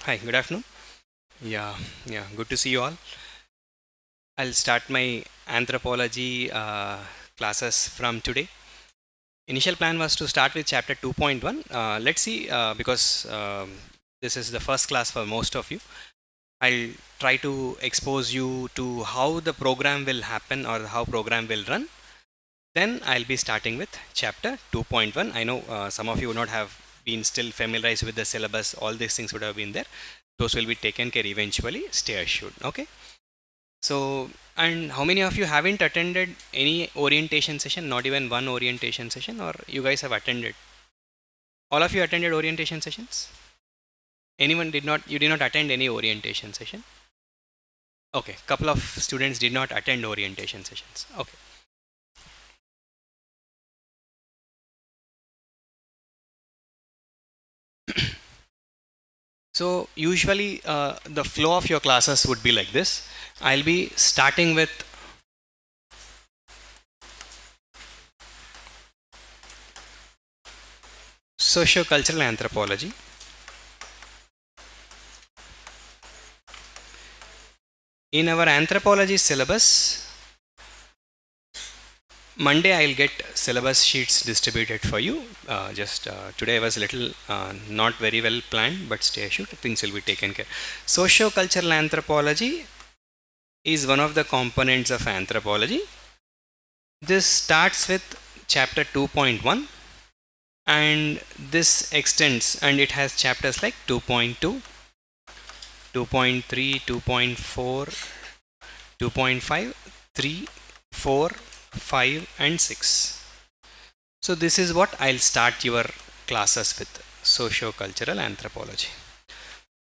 Hi, good afternoon. Yeah, good to see you all. I'll start my anthropology classes from today. Initial plan was to start with chapter 2.1. Let's see, because this is the first class for most of you. I'll try to expose you to how the program will happen or how program will run. Then I'll be starting with chapter 2.1. I know some of you would not have been still familiarized with the syllabus. All these things would have been there. Those will be taken care eventually. Stay assured. Okay. So, and how many of you haven't attended any orientation session? Not even one orientation session, or you guys have attended? All of you attended orientation sessions? Anyone did not? You did not attend any orientation session? Okay, couple of students did not attend orientation sessions. Okay. So usually the flow of your classes would be like this. I'll be starting with socio-cultural anthropology. In our anthropology syllabus, Monday I'll get syllabus sheets distributed for you. Just today was a little not very well planned, but stay assured things will be taken care. Socio-cultural anthropology is one of the components of anthropology. This starts with chapter 2.1 and this extends and it has chapters like 2.2, 2.3, 2.4, 2.5, 3, 4, 5 and 6. So this is what I'll start your classes with, socio-cultural anthropology.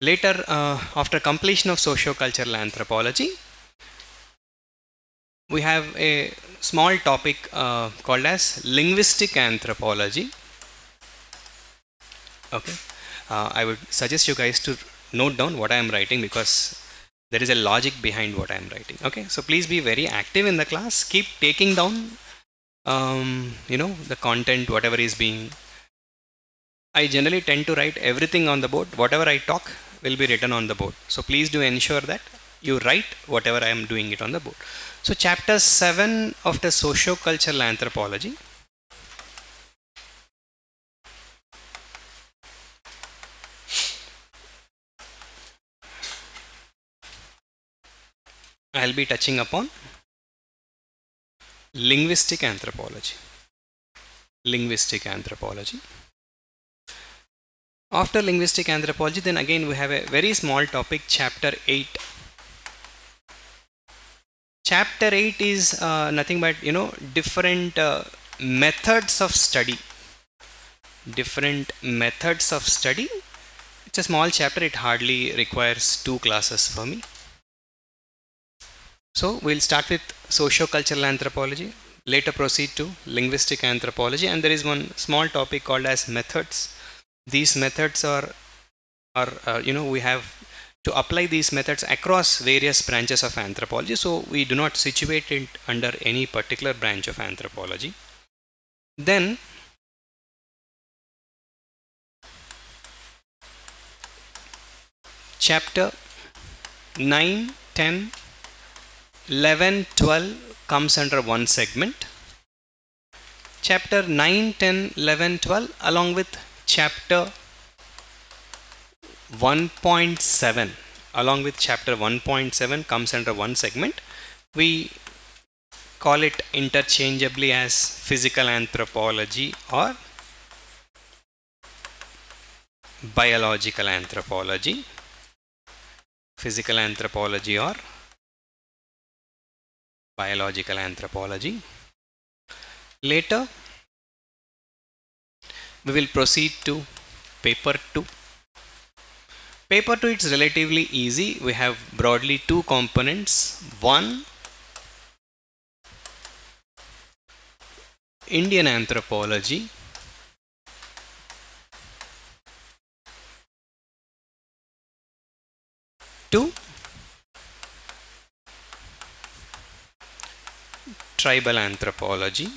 Later, after completion of socio-cultural anthropology, we have a small topic called as linguistic anthropology. Okay, I would suggest you guys to note down what I am writing because there is a logic behind what I am writing. Okay, so please be very active in the class. Keep taking down, the content, whatever is being. I generally tend to write everything on the board. Whatever I talk will be written on the board. So please do ensure that you write whatever I am doing it on the board. So chapter 7 of the socio-cultural anthropology. I'll be touching upon linguistic anthropology. Linguistic anthropology. After linguistic anthropology, then again we have a very small topic, chapter 8. Chapter 8 is nothing but different methods of study. Different methods of study. It's a small chapter, it hardly requires 2 classes for me. So we'll start with socio-cultural anthropology, later proceed to linguistic anthropology, and there is one small topic called as methods. These methods are we have to apply these methods across various branches of anthropology, so we do not situate it under any particular branch of anthropology. Then chapter 9, 10, 11, 12 comes under one segment. Chapter 9, 10, 11, 12 along with chapter 1.7 along with chapter 1.7 comes under one segment. We call it interchangeably as physical anthropology or biological anthropology. Physical anthropology or biological anthropology. Later, we will proceed to paper 2. Paper 2 it's relatively easy. We have broadly 2 components. One, Indian anthropology. 2, tribal anthropology.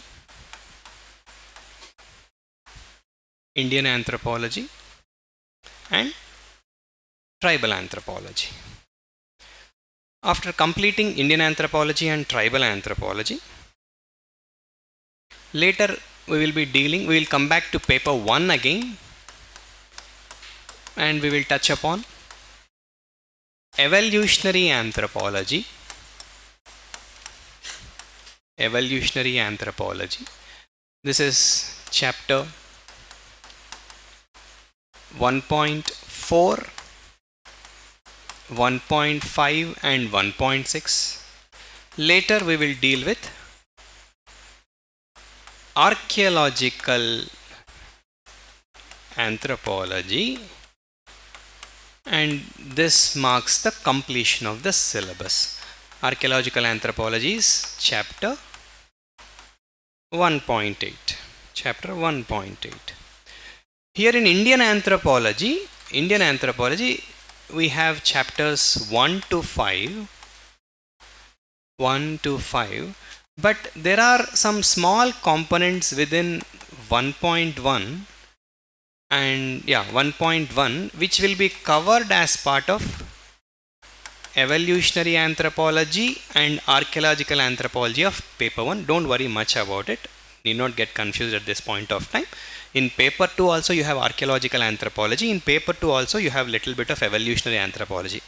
Indian anthropology and tribal anthropology. After completing Indian anthropology and tribal anthropology, later we will come back to paper 1 again, and we will touch upon evolutionary anthropology. Evolutionary anthropology. This is chapter 1.4, 1.5 and 1.6. Later we will deal with archaeological anthropology, and this marks the completion of the syllabus. Archaeological anthropology is chapter 1.8. Chapter 1.8. Here in Indian anthropology, we have chapters 1 to 5, but there are some small components within 1.1 and 1.1 which will be covered as part of evolutionary anthropology and archaeological anthropology of paper 1. Don't worry much about it. Need not get confused at this point of time. In paper 2 also you have archaeological anthropology. In paper 2 also you have little bit of evolutionary anthropology.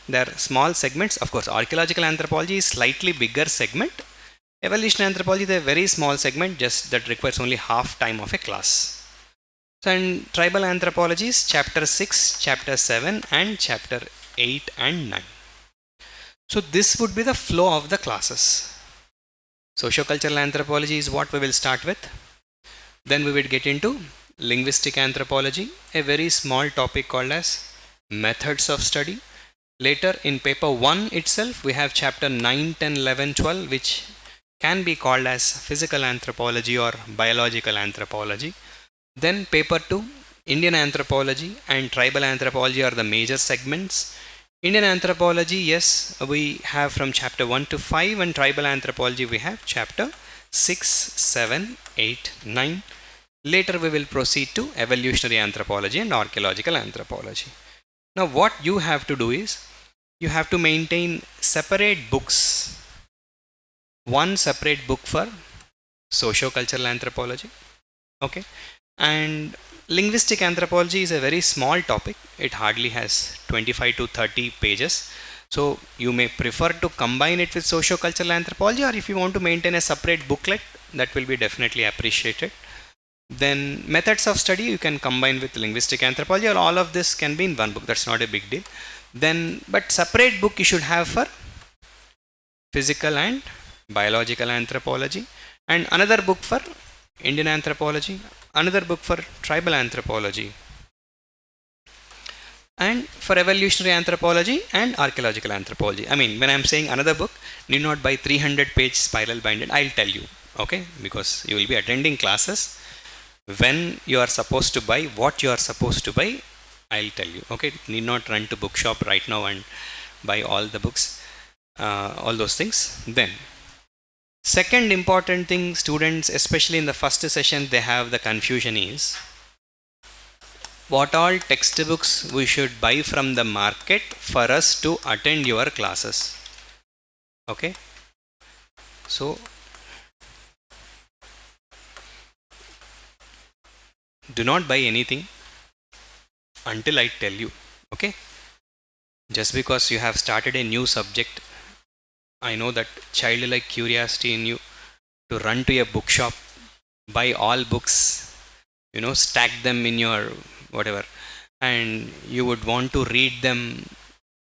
There are small segments. Of course, archaeological anthropology is slightly bigger segment. Evolutionary anthropology is a very small segment, just that requires only half time of a class. So in tribal anthropology is chapter 6, chapter 7 and chapter 8 and 9. So this would be the flow of the classes. Sociocultural anthropology is what we will start with. Then we will get into linguistic anthropology, a very small topic called as methods of study. Later in paper 1 itself we have chapter 9, 10, 11, 12 which can be called as physical anthropology or biological anthropology. Then paper 2, Indian anthropology and tribal anthropology are the major segments. Indian anthropology, yes, we have from chapter 1 to 5, and tribal anthropology we have chapter 6, 7, 8, 9. Later we will proceed to evolutionary anthropology and archaeological anthropology. Now what you have to do is, you have to maintain separate books. One separate book for sociocultural anthropology, okay, and linguistic anthropology is a very small topic. It hardly has 25 to 30 pages. So you may prefer to combine it with sociocultural anthropology, or if you want to maintain a separate booklet, that will be definitely appreciated. Then methods of study you can combine with linguistic anthropology, or all of this can be in one book. That's not a big deal. Then, but separate book you should have for physical and biological anthropology, and another book for Indian anthropology, another book for tribal anthropology, and for evolutionary anthropology and archaeological anthropology. I mean, when I am saying another book, need not buy 300-page spiral binded. I'll tell you, okay, because you will be attending classes. When you are supposed to buy, what you are supposed to buy, I'll tell you, okay. Need not run to bookshop right now and buy all the books, all those things. Then second important thing, students, especially in the first session, they have the confusion is, what all textbooks we should buy from the market for us to attend your classes, okay. So do not buy anything until I tell you, okay. Just because you have started a new subject, I know that childlike curiosity in you to run to a bookshop, buy all books, stack them in your whatever, and you would want to read them.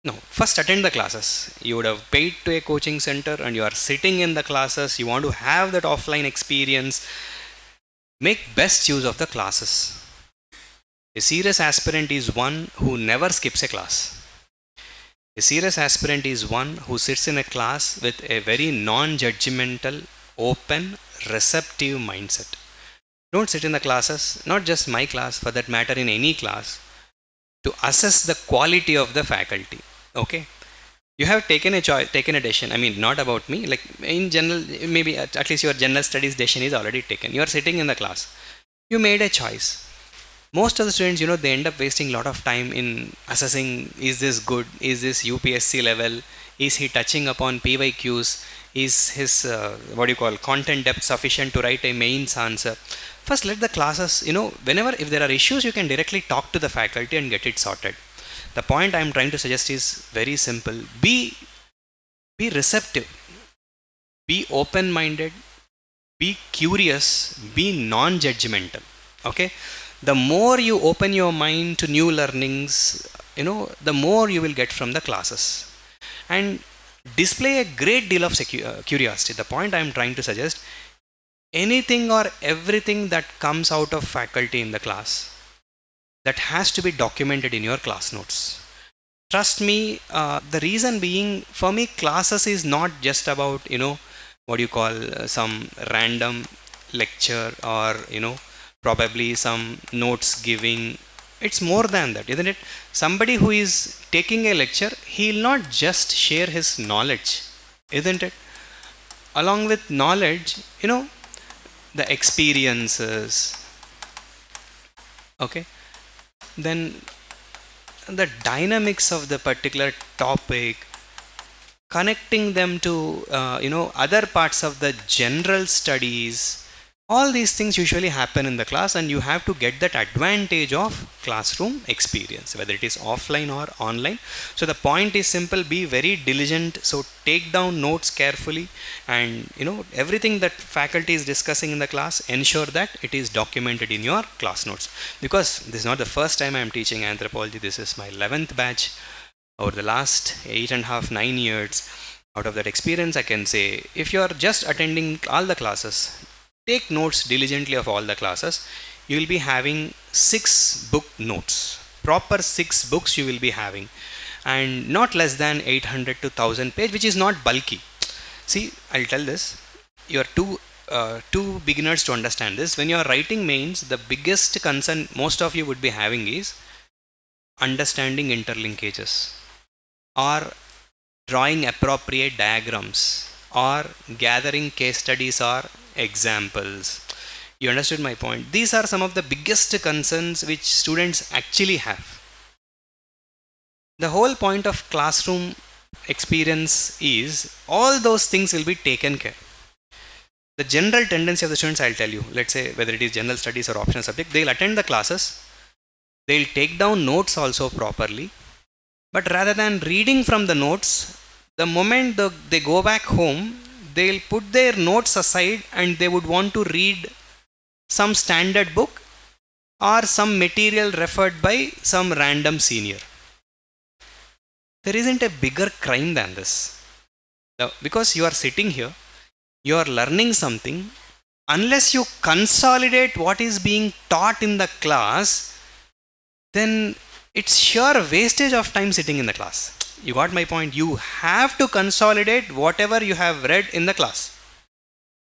No, first attend the classes. You would have paid to a coaching center and you are sitting in the classes. You want to have that offline experience. Make best use of the classes. A serious aspirant is one who never skips a class. A serious aspirant is one who sits in a class with a very non-judgmental, open, receptive mindset. Don't sit in the classes, not just my class, for that matter in any class, to assess the quality of the faculty. Okay? You have taken a decision. I mean, not about me. Like in general, maybe at least your general studies decision is already taken. You are sitting in the class. You made a choice. Most of the students, they end up wasting a lot of time in assessing, is this good, is this UPSC level, is he touching upon PYQs, is his content depth sufficient to write a mains answer. First, let the classes, whenever, if there are issues, you can directly talk to the faculty and get it sorted. The point I am trying to suggest is very simple. Be receptive, be open-minded, be curious, be non-judgmental. Okay, the more you open your mind to new learnings, the more you will get from the classes, and display a great deal of curiosity. The point I am trying to suggest, anything or everything that comes out of faculty in the class, that has to be documented in your class notes. Trust me, the reason being, for me, classes is not just about, some random lecture or, probably some notes giving. It's more than that, isn't it? Somebody who is taking a lecture, he'll not just share his knowledge, isn't it? Along with knowledge, the experiences, okay, then the dynamics of the particular topic, connecting them to other parts of the general studies. All these things usually happen in the class, and you have to get that advantage of classroom experience, whether it is offline or online. So the point is simple: be very diligent. So take down notes carefully, and everything that faculty is discussing in the class, ensure that it is documented in your class notes. Because this is not the first time I am teaching anthropology. This is my 11th batch over the last 8.5, 9 years. Out of that experience, I can say, if you are just attending all the classes, take notes diligently of all the classes. You will be having 6 book notes, proper 6 books you will be having, and not less than 800 to 1000 page, which is not bulky. See, I'll tell this, you are too beginners to understand this. When you are writing mains, the biggest concern most of you would be having is understanding interlinkages, or drawing appropriate diagrams, or gathering case studies or examples. You understood my point? These are some of the biggest concerns which students actually have. The whole point of classroom experience is all those things will be taken care. The general tendency of the students, I'll tell you, let's say whether it is general studies or optional subject, they'll attend the classes, they'll take down notes also properly, but rather than reading from the notes, the moment they go back home, they'll put their notes aside and they would want to read some standard book or some material referred by some random senior. There isn't a bigger crime than this. Because you are sitting here, you are learning something, unless you consolidate what is being taught in the class, then it's sure wastage of time sitting in the class. You got my point? You have to consolidate whatever you have read in the class.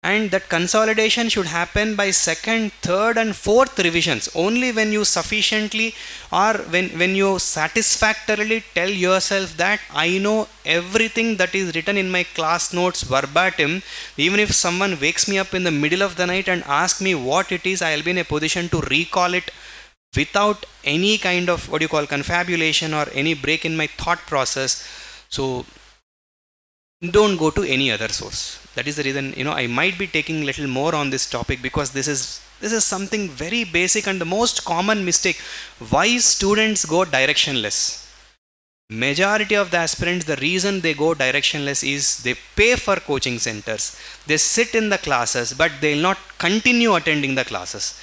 And that consolidation should happen by second, third and fourth revisions. Only when you sufficiently, or when you satisfactorily tell yourself that I know everything that is written in my class notes verbatim, even if someone wakes me up in the middle of the night and asks me what it is, I will be in a position to recall it without any kind of confabulation or any break in my thought process. So don't go to any other source. That is the reason I might be taking little more on this topic, because this is something very basic and the most common mistake. Why students go directionless? Majority of the aspirants, the reason they go directionless is they pay for coaching centers, they sit in the classes, but they will not continue attending the classes.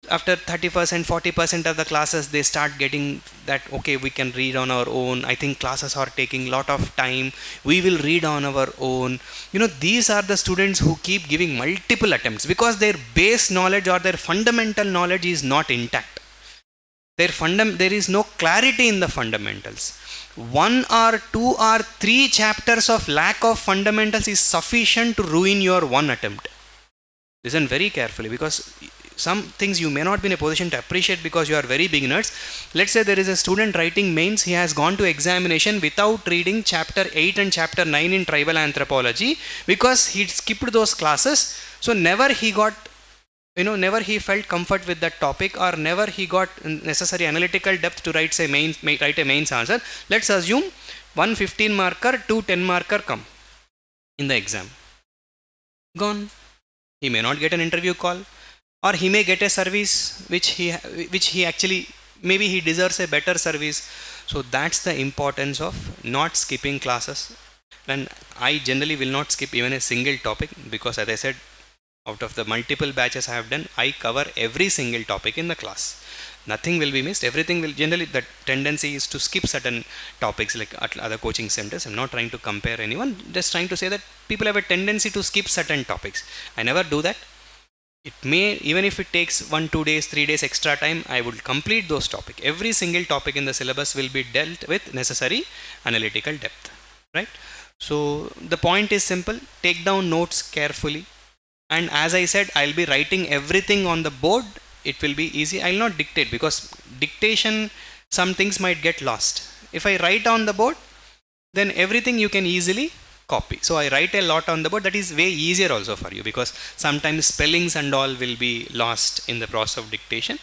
After 30%, 40% of the classes, they start getting that, okay, we can read on our own. I think classes are taking lot of time. We will read on our own. These are the students who keep giving multiple attempts because their base knowledge or their fundamental knowledge is not intact. There is no clarity in the fundamentals. 1 or 2 or 3 chapters of lack of fundamentals is sufficient to ruin your one attempt. Listen very carefully, because some things you may not be in a position to appreciate because you are very beginners. Let's say there is a student writing mains, he has gone to examination without reading chapter 8 and chapter 9 in tribal anthropology because he skipped those classes. So never he got never he felt comfort with that topic, or never he got necessary analytical depth to write a mains answer. Let's assume one 15 marker, two 10 marker come in the exam. Gone. He may not get an interview call, or he may get a service which he actually, maybe he deserves a better service. So that's the importance of not skipping classes. And I generally will not skip even a single topic, because as I said, out of the multiple batches I have done, I cover every single topic in the class. Nothing will be missed. Everything will, generally the tendency is to skip certain topics like at other coaching centers. I'm not trying to compare anyone, just trying to say that people have a tendency to skip certain topics. I never do that. It may, even if it takes 1 2 days 3 days extra time, I would complete those topics. Every single topic in the syllabus will be dealt with necessary analytical depth, right? So the point is simple: take down notes carefully, and as I said, I'll be writing everything on the board. It will be easy. I'll not dictate, because dictation, some things might get lost. If I write on the board, then everything you can easily copy. So I write a lot on the board. That is way easier also for you, because sometimes spellings and all will be lost in the process of dictation.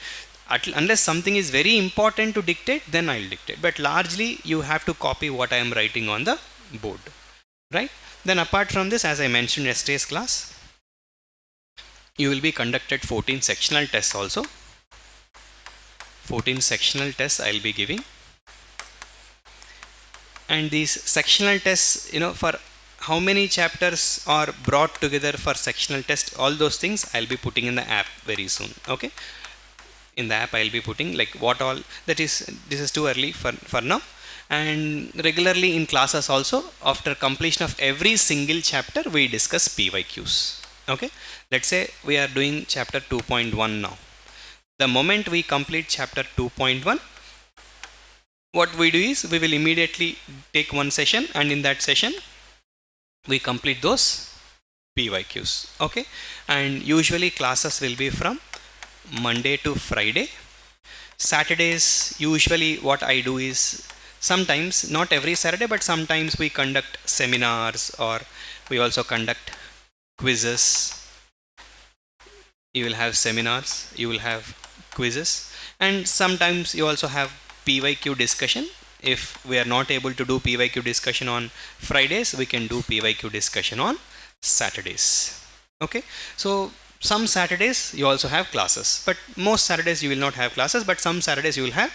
Unless something is very important to dictate, then I'll dictate, but largely you have to copy what I am writing on the board, right? Then apart from this, as I mentioned yesterday's class, you will be conducted 14 sectional tests also. 14 sectional tests I'll be giving, and these sectional tests, for how many chapters are brought together for sectional test, all those things I'll be putting in the app very soon. Okay, in the app I'll be putting like what all that is. This is too early for now. And regularly in classes also, after completion of every single chapter, we discuss PYQs. Okay, let's say we are doing chapter 2.1 now. The moment we complete chapter 2.1, what we do is we will immediately take one session, and in that session we complete those PYQs. Okay, and usually classes will be from Monday to Friday. Saturdays, usually what I do is, sometimes, not every Saturday, but sometimes we conduct seminars, or we also conduct quizzes. You will have seminars, you will have quizzes, and sometimes you also have PYQ discussion. If we are not able to do PYQ discussion on Fridays, we can do PYQ discussion on Saturdays. Okay, so some Saturdays you also have classes, but most Saturdays you will not have classes, but some Saturdays you will have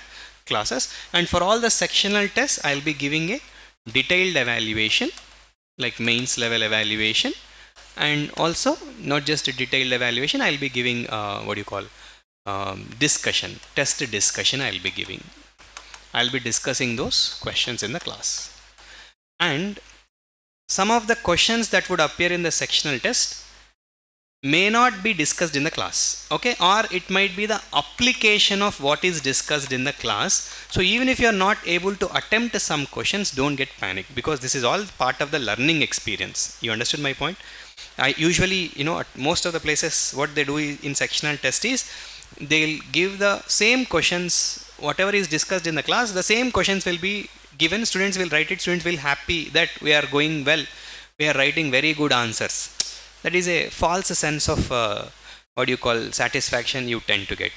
classes. And for all the sectional tests, I'll be giving a detailed evaluation, like mains level evaluation. And also, not just a detailed evaluation, I'll be giving discussion, test discussion I'll be giving. I'll be discussing those questions in the class. And some of the questions that would appear in the sectional test may not be discussed in the class. Okay, or it might be the application of what is discussed in the class. So even if you are not able to attempt some questions, don't get panic, because this is all part of the learning experience. You understood my point? I usually, at most of the places, what they do in sectional test is they'll give the same questions, whatever is discussed in the class, the same questions will be given. Students will write it. Students will happy that we are going well, we are writing very good answers. That is a false sense of satisfaction you tend to get.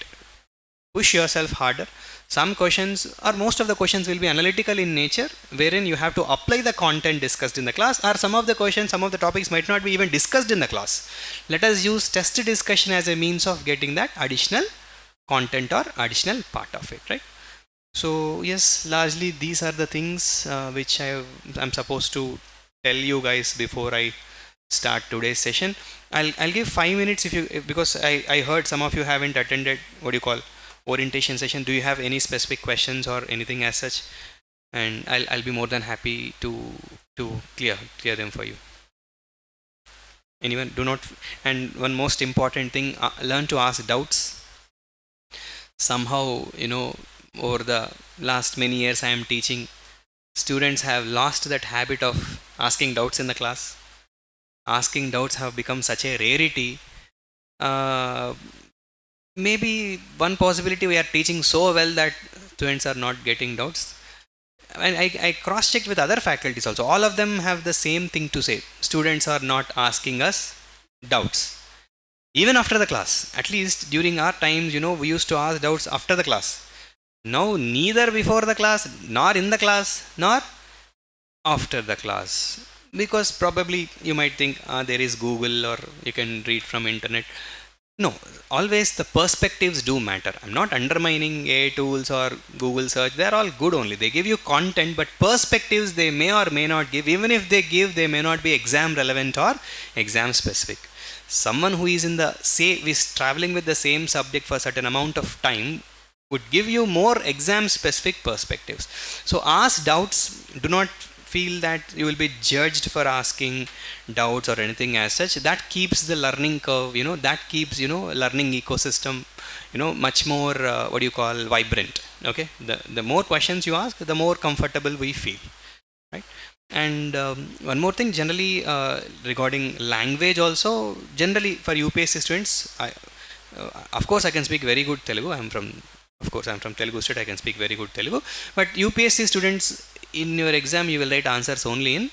Push yourself harder. Some questions, or most of the questions, will be analytical in nature, wherein you have to apply the content discussed in the class, or some of the questions, some of the topics might not be even discussed in the class. Let us use test discussion as a means of getting that additional content or additional part of it, right? So yes, largely these are the things which I'm supposed to tell you guys before I start today's session. I'll give 5 minutes because I heard some of you haven't attended orientation session. Do you have any specific questions or anything as such? And I'll be more than happy to clear them for you. Anyone? Do not. And one most important thing, learn to ask doubts. Somehow, over the last many years I am teaching, students have lost that habit of asking doubts in the class. Asking doubts have become such a rarity. Maybe one possibility, we are teaching so well that students are not getting doubts. And I cross-checked with other faculties also. All of them have the same thing to say. Students are not asking us doubts. Even after the class. At least during our times, we used to ask doubts after the class. Now, neither before the class, nor in the class, nor after the class. Because probably you might think there is Google or you can read from internet. No, always the perspectives do matter. I'm not undermining AI tools or Google search. They're all good only. They give you content, but perspectives they may or may not give. Even if they give, they may not be exam relevant or exam specific. Someone who is is traveling with the same subject for a certain amount of time would give you more exam specific perspectives. So ask doubts. Do not feel that you will be judged for asking doubts or anything as such. That keeps the learning curve, that keeps learning ecosystem much more what do you call vibrant. Okay, the more questions you ask, the more comfortable we feel, right? And one more thing, generally regarding language also, generally for UPSC students, of course I can speak very good Telugu. I'm from Telugu state. I can speak very good Telugu. But UPSC students, in your exam, you will write answers only in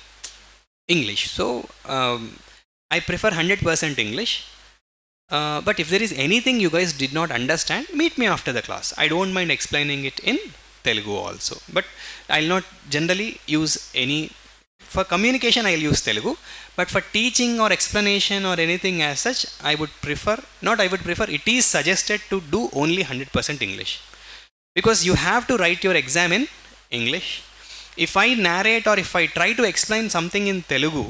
English. So I prefer 100% English. But if there is anything you guys did not understand, meet me after the class. I don't mind explaining it in Telugu also. But I'll not generally use any. For communication, I'll use Telugu. But for teaching or explanation or anything as such, it is suggested to do only 100% English. Because you have to write your exam in English. If I narrate or if I try to explain something in Telugu,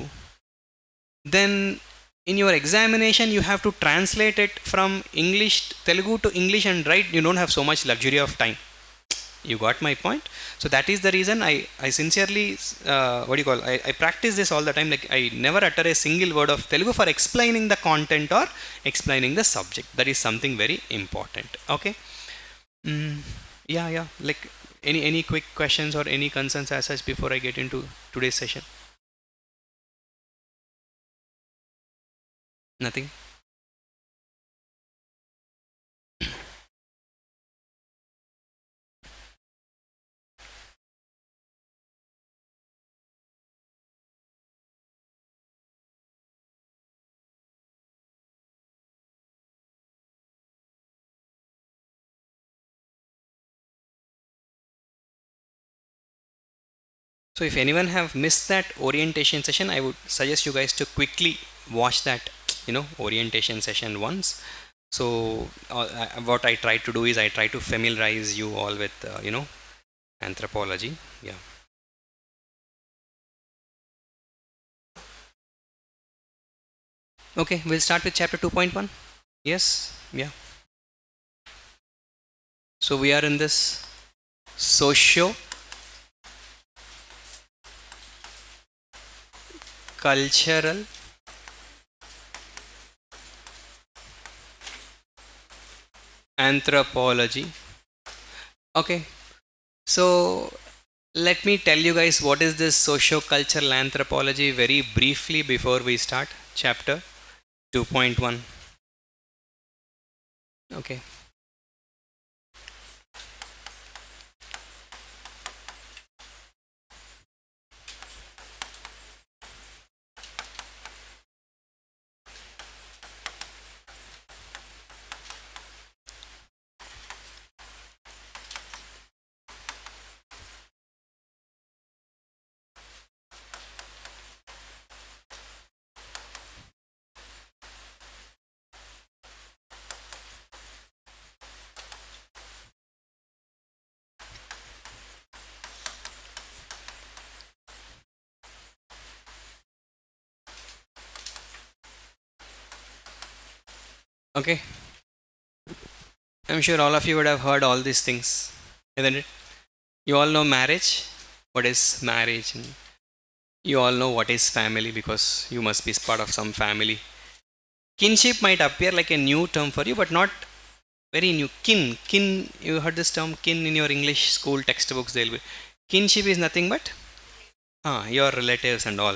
then in your examination you have to translate it from Telugu to English and write. You don't have so much luxury of time. You got my point? So that is the reason I sincerely, I practice this all the time. Like, I never utter a single word of Telugu for explaining the content or explaining the subject. That is something very important. Okay. Yeah. Like, any quick questions or any concerns as such before I get into today's session? Nothing? So if anyone have missed that orientation session, I would suggest you guys to quickly watch that, orientation session once. So what I try to do is I try to familiarize you all with, anthropology. Yeah. Okay, we'll start with chapter 2.1. Yes. Yeah. So we are in this socio cultural anthropology. Okay, so let me tell you guys what is this socio-cultural anthropology very briefly before we start chapter 2.1. Okay. Okay. I'm sure all of you would have heard all these things, isn't it? You all know marriage. What is marriage? And you all know what is family because you must be part of some family. Kinship might appear like a new term for you, but not very new. Kin. You heard this term kin in your English school textbooks. They'll be kinship is nothing but your relatives and all.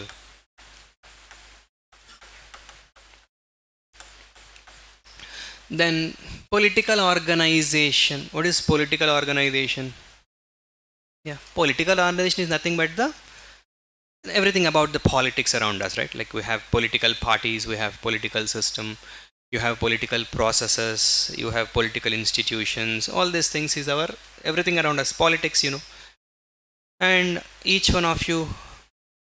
Then political organization. What is political organization? Yeah, political organization is nothing but the everything about the politics around us, right? Like, we have political parties, we have political system, You have political processes, you have political institutions, all these things is our everything around us, politics, and each one of you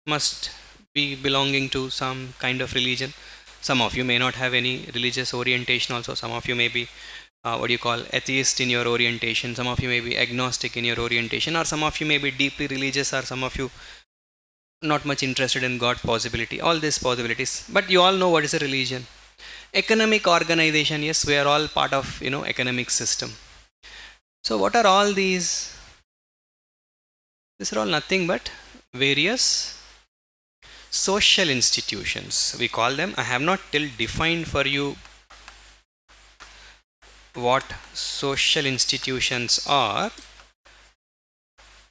must be belonging to some kind of religion. Some of you may not have any religious orientation also. Some of you may be what do you call atheist in your orientation. Some of you may be agnostic in your orientation, or some of you may be deeply religious, or some of you not much interested in God possibility. All these possibilities. But you all know what is a religion. Economic organization, yes, we are all part of economic system. So what are all these? These are all nothing but various social institutions, we call them. I have not till defined for you what social institutions are,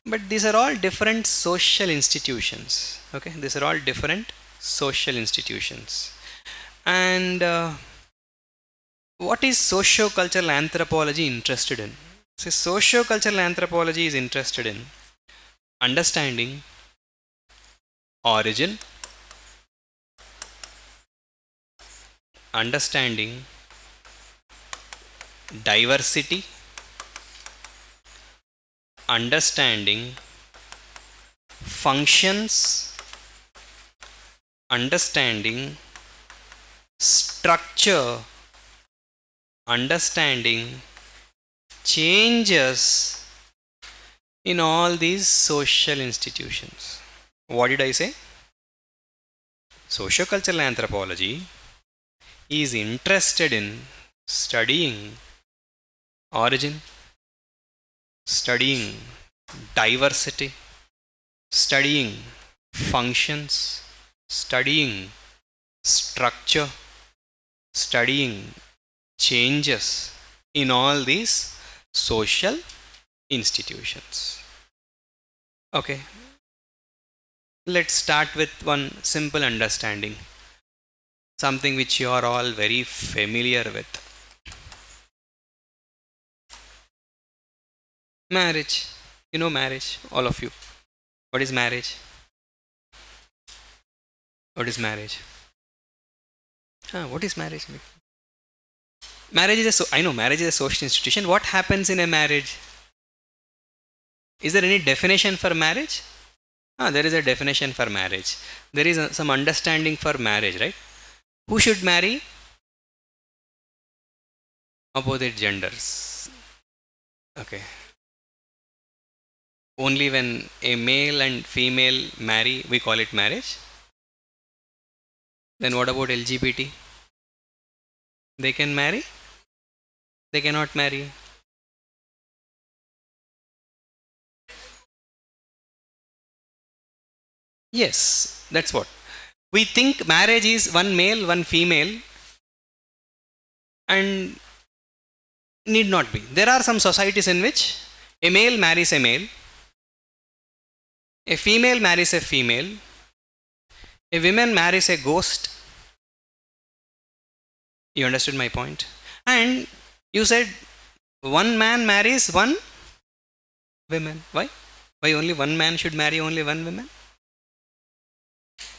but these are all different social institutions. Okay, these are all different social institutions. And what is socio-cultural anthropology interested in? So socio-cultural anthropology is interested in understanding origin, understanding diversity, understanding functions, understanding structure, understanding changes in all these social institutions. What did I say? Sociocultural anthropology is interested in studying origin, studying diversity, studying functions, studying structure, studying changes in all these social institutions. Okay, let's start with one simple understanding, something which you are all very familiar with. Marriage. You know marriage, all of you. What is marriage? What is marriage? What is marriage? Marriage is I know marriage is a social institution. What happens in a marriage? Is there any definition for marriage? There is a definition for marriage. There is some understanding for marriage, right? Who should marry? Opposite genders. Okay. Only when a male and female marry, we call it marriage. Then what about LGBT? They can marry? They cannot marry. Yes, that's what. We think marriage is one male, one female, and need not be. There are some societies in which a male marries a male, a female marries a female, a woman marries a ghost. You understood my point? And you said one man marries one woman. Why? Why only one man should marry only one woman?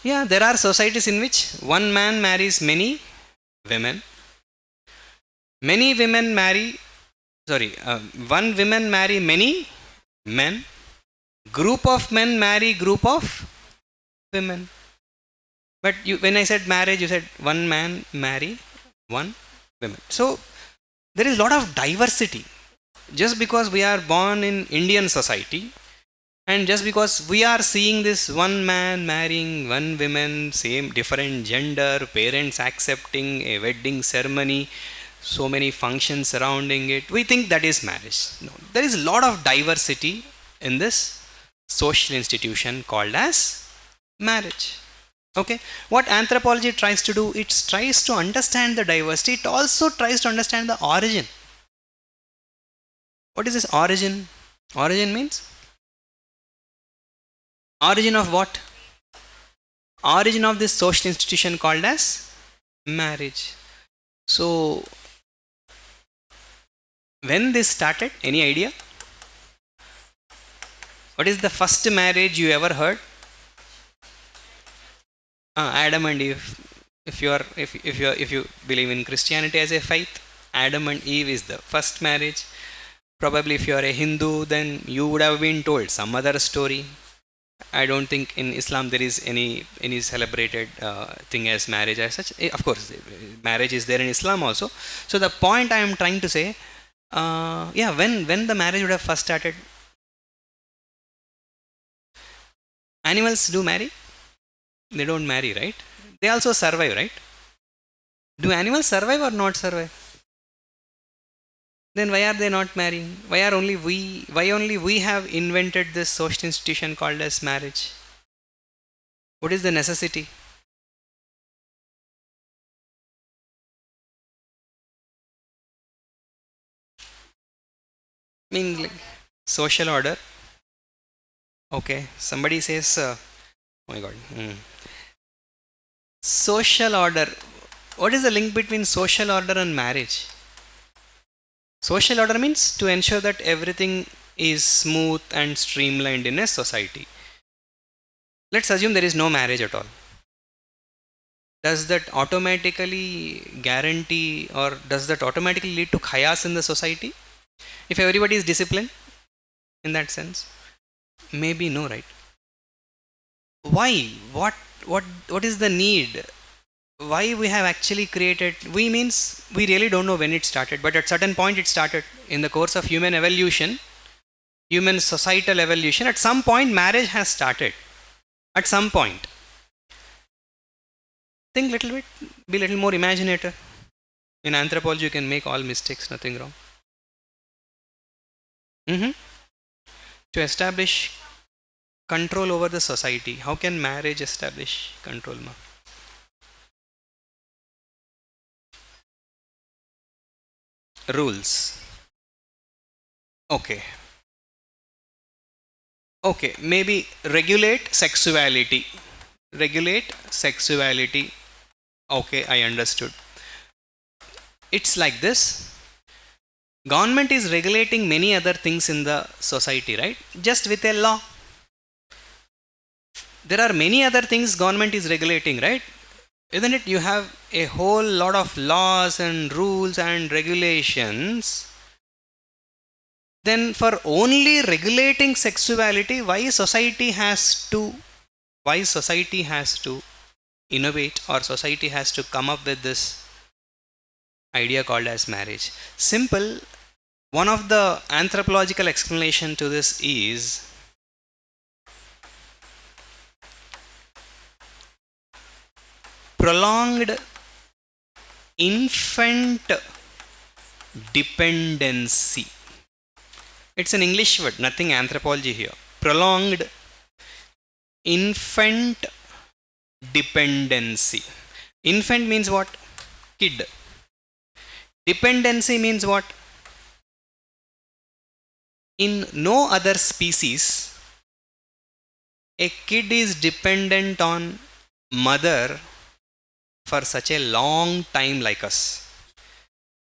Yeah, there are societies in which one man marries many women. Many women marry, one woman marry many men. Group of men marry group of women. But when I said marriage, you said one man marry one woman. So there is a lot of diversity. Just because we are born in Indian society, and just because we are seeing this one man marrying one woman, same different gender, parents accepting a wedding ceremony, so many functions surrounding it, we think that is marriage. No, there is a lot of diversity in this social institution called as marriage. Okay, what anthropology tries to do, it tries to understand the diversity. It also tries to understand the origin. What is this origin? Origin means origin of what? Origin of this social institution called as marriage. So when this started, any idea? What is the first marriage you ever heard? Adam and Eve. If you believe in Christianity as a faith, Adam and Eve is the first marriage. Probably if you are a Hindu, then you would have been told some other story. I don't think in Islam there is any celebrated thing as marriage as such. Of course, marriage is there in Islam also. So the point I am trying to say, yeah, when the marriage would have first started, animals do marry. They don't marry, right? They also survive, right? Do animals survive or not survive? Then why are they not marrying? Why only we have invented this social institution called as marriage? What is the necessity? I mean, like, social order. Okay, somebody says, oh my god, social order. What is the link between social order and marriage? Social order means to ensure that everything is smooth and streamlined in a society. Let's assume there is no marriage at all. Does that automatically guarantee, or does that automatically lead to chaos in the society? If everybody is disciplined in that sense? Maybe no, right? Why? What is the need? Why we have actually created, we means we really don't know when it started, but at certain point it started in the course of human evolution, human societal evolution. At some point marriage has started. At some point. Think little bit, be little more imaginative. In anthropology you can make all mistakes, nothing wrong. To establish control over the society. How can marriage establish control, ma? Rules. Okay. Okay, maybe regulate sexuality. Regulate sexuality. Okay, I understood. It's like this. Government is regulating many other things in the society, right? Just with a law. There are many other things government is regulating, right? Isn't it? You have a whole lot of laws and rules and regulations. Then for only regulating sexuality, why society has to innovate, or society has to come up with this idea called as marriage? Simple. One of the anthropological explanation to this is prolonged infant dependency. It's an English word, nothing anthropology here. Prolonged infant dependency. Infant means what? Kid. Dependency means what? In no other species, a kid is dependent on mother for such a long time like us.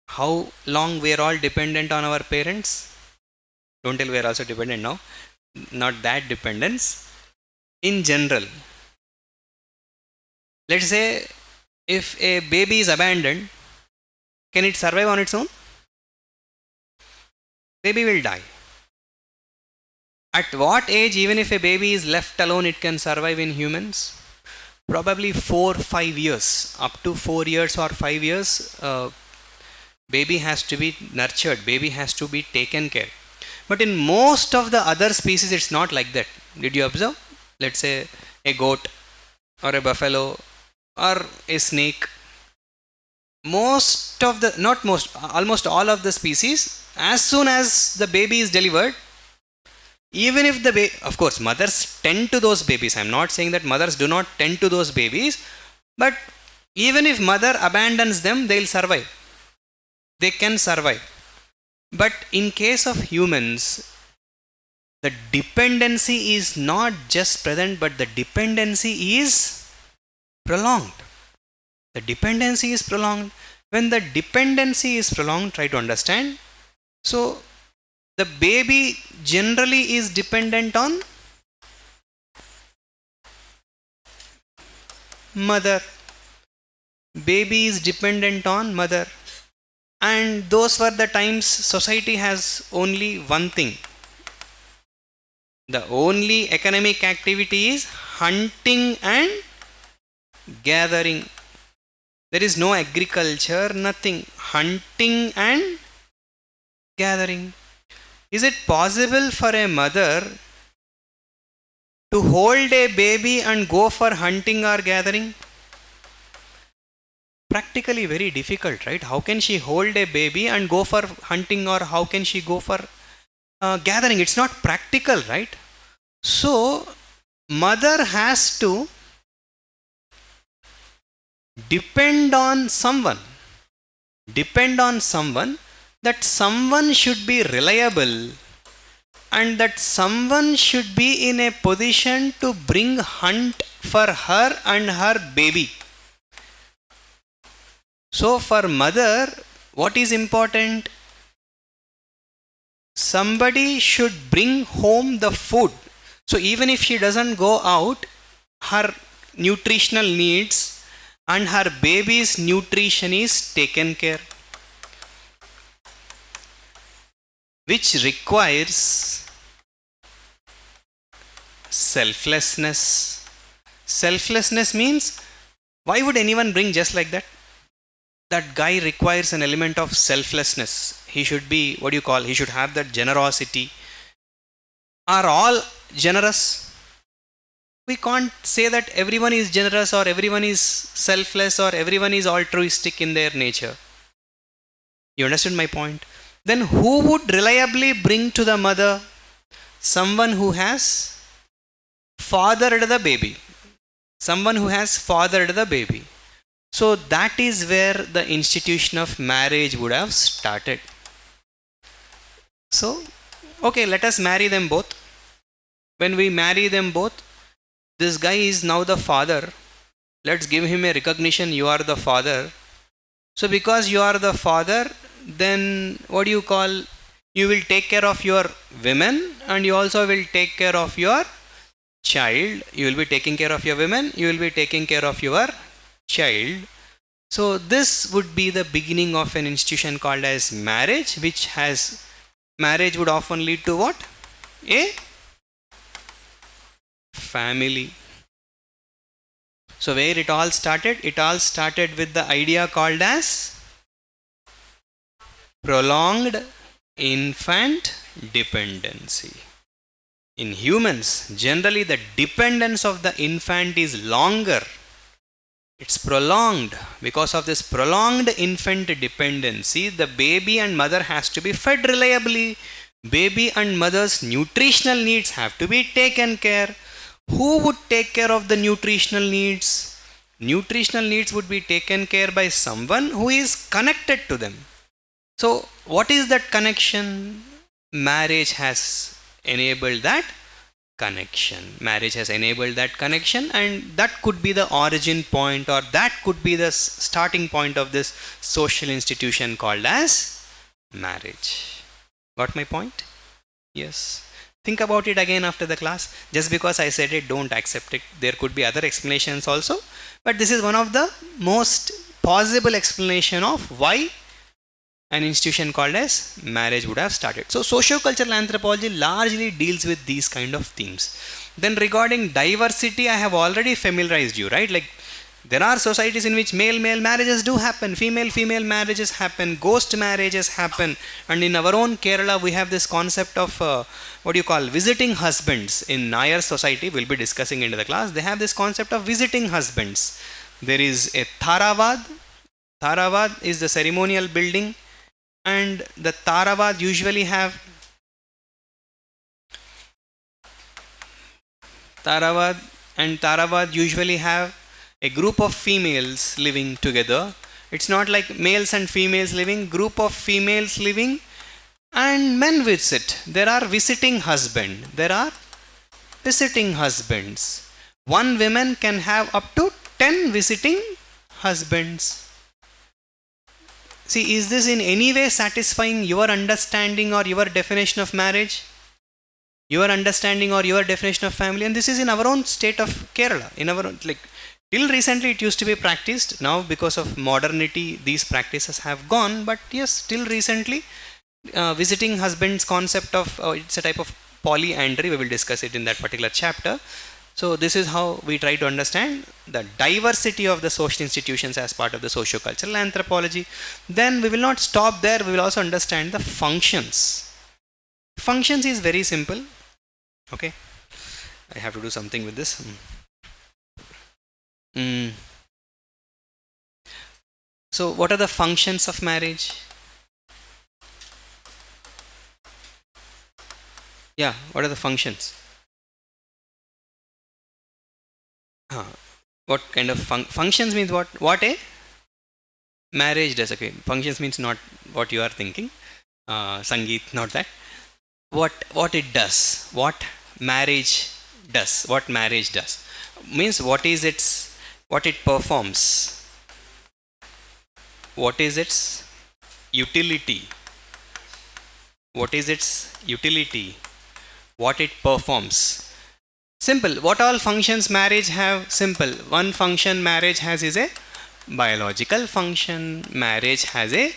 How long we are all dependent on our parents? Don't tell we are also dependent now. Not that dependence. In general, let's say if a baby is abandoned, can it survive on its own? Baby will die. At what age, even if a baby is left alone, it can survive in humans? Probably 4-5 years. Up to 4 years or 5 years, baby has to be nurtured. Baby has to be taken care. But in most of the other species, it's not like that. Did you observe? Let's say a goat or a buffalo or a snake. Almost all of the species, as soon as the baby is delivered, even if of course mothers tend to those babies. I'm not saying that mothers do not tend to those babies, but even if mother abandons them, they'll survive. They can survive. But in case of humans, the dependency is not just present, but the dependency is prolonged. The dependency is prolonged. When the dependency is prolonged, try to understand. So, the baby generally is dependent on mother. Baby is dependent on mother. And those were the times society has only one thing. The only economic activity is hunting and gathering. There is no agriculture, nothing. Hunting and gathering. Is it possible for a mother to hold a baby and go for hunting or gathering? Practically very difficult, right? How can she hold a baby and go for hunting, or how can she go for gathering? It's not practical, right? So mother has to depend on someone, that someone should be reliable, and that someone should be in a position to bring hunt for her and her baby. So for mother, what is important? Somebody should bring home the food. So even if she doesn't go out, her nutritional needs and her baby's nutrition is taken care, which requires selflessness. Selflessness means, why would anyone bring just like that? That guy requires an element of selflessness. He should be, he should have that generosity. Are all generous? We can't say that everyone is generous, or everyone is selfless, or everyone is altruistic in their nature. You understand my point? Then who would reliably bring to the mother? Someone who has fathered the baby. Someone who has fathered the baby. So that is where the institution of marriage would have started. So, okay, let us marry them both. When we marry them both, this guy is now the father. Let's give him a recognition, you are the father. So because you are the father, then you will take care of your women, and you also will take care of your child. You will be taking care of your women, you will be taking care of your child. So this would be the beginning of an institution called as marriage, marriage would often lead to what? A family. So where it all started? It all started with the idea called as prolonged infant dependency. In humans, generally the dependence of the infant is longer. It's prolonged. Because of this prolonged infant dependency, the baby and mother has to be fed reliably. Baby and mother's nutritional needs have to be taken care. Who would take care of the nutritional needs? Nutritional needs would be taken care by someone who is connected to them. So what is that connection? Marriage has enabled that connection. Marriage has enabled that connection, and that could be the origin point, or that could be the starting point of this social institution called as marriage. Got my point? Yes. Think about it again after the class. Just because I said it, don't accept it. There could be other explanations also, but this is one of the most possible explanation of why an institution called as marriage would have started. So socio-cultural anthropology largely deals with these kind of themes. Then regarding diversity, I have already familiarized you, right? Like there are societies in which male marriages do happen, female marriages happen, ghost marriages happen, and in our own Kerala we have this concept of visiting husbands. In Nayar society, we'll be discussing into the class, they have this concept of visiting husbands. There is a Tharavad is the ceremonial building, and the Tharavad usually have a group of females living together. It's not like males and females living, group of females living, and men visit. There are visiting husbands. One woman can have up to 10 visiting husbands. See, is this in any way satisfying your understanding or your definition of marriage? Your understanding or your definition of family? And this is in our own state of Kerala. In our own, Till recently it used to be practiced. Now because of modernity these practices have gone, but yes, till recently visiting husband's concept of it's a type of polyandry. We will discuss it in that particular chapter. So this is how we try to understand the diversity of the social institutions as part of the socio-cultural anthropology. Then we will not stop there, we will also understand the functions. Functions is very simple. Okay, I have to do something with this. So what are the functions of marriage? Yeah, what are the functions? What kind of functions means what? What a marriage does. Okay, functions means not what you are thinking. Sangeet, not that. What it does. What marriage does. What marriage does means what is its, what it performs. What is its utility? What is its utility? What it performs. Simple. What all functions marriage have? Simple. One function marriage has is a biological function. Marriage has a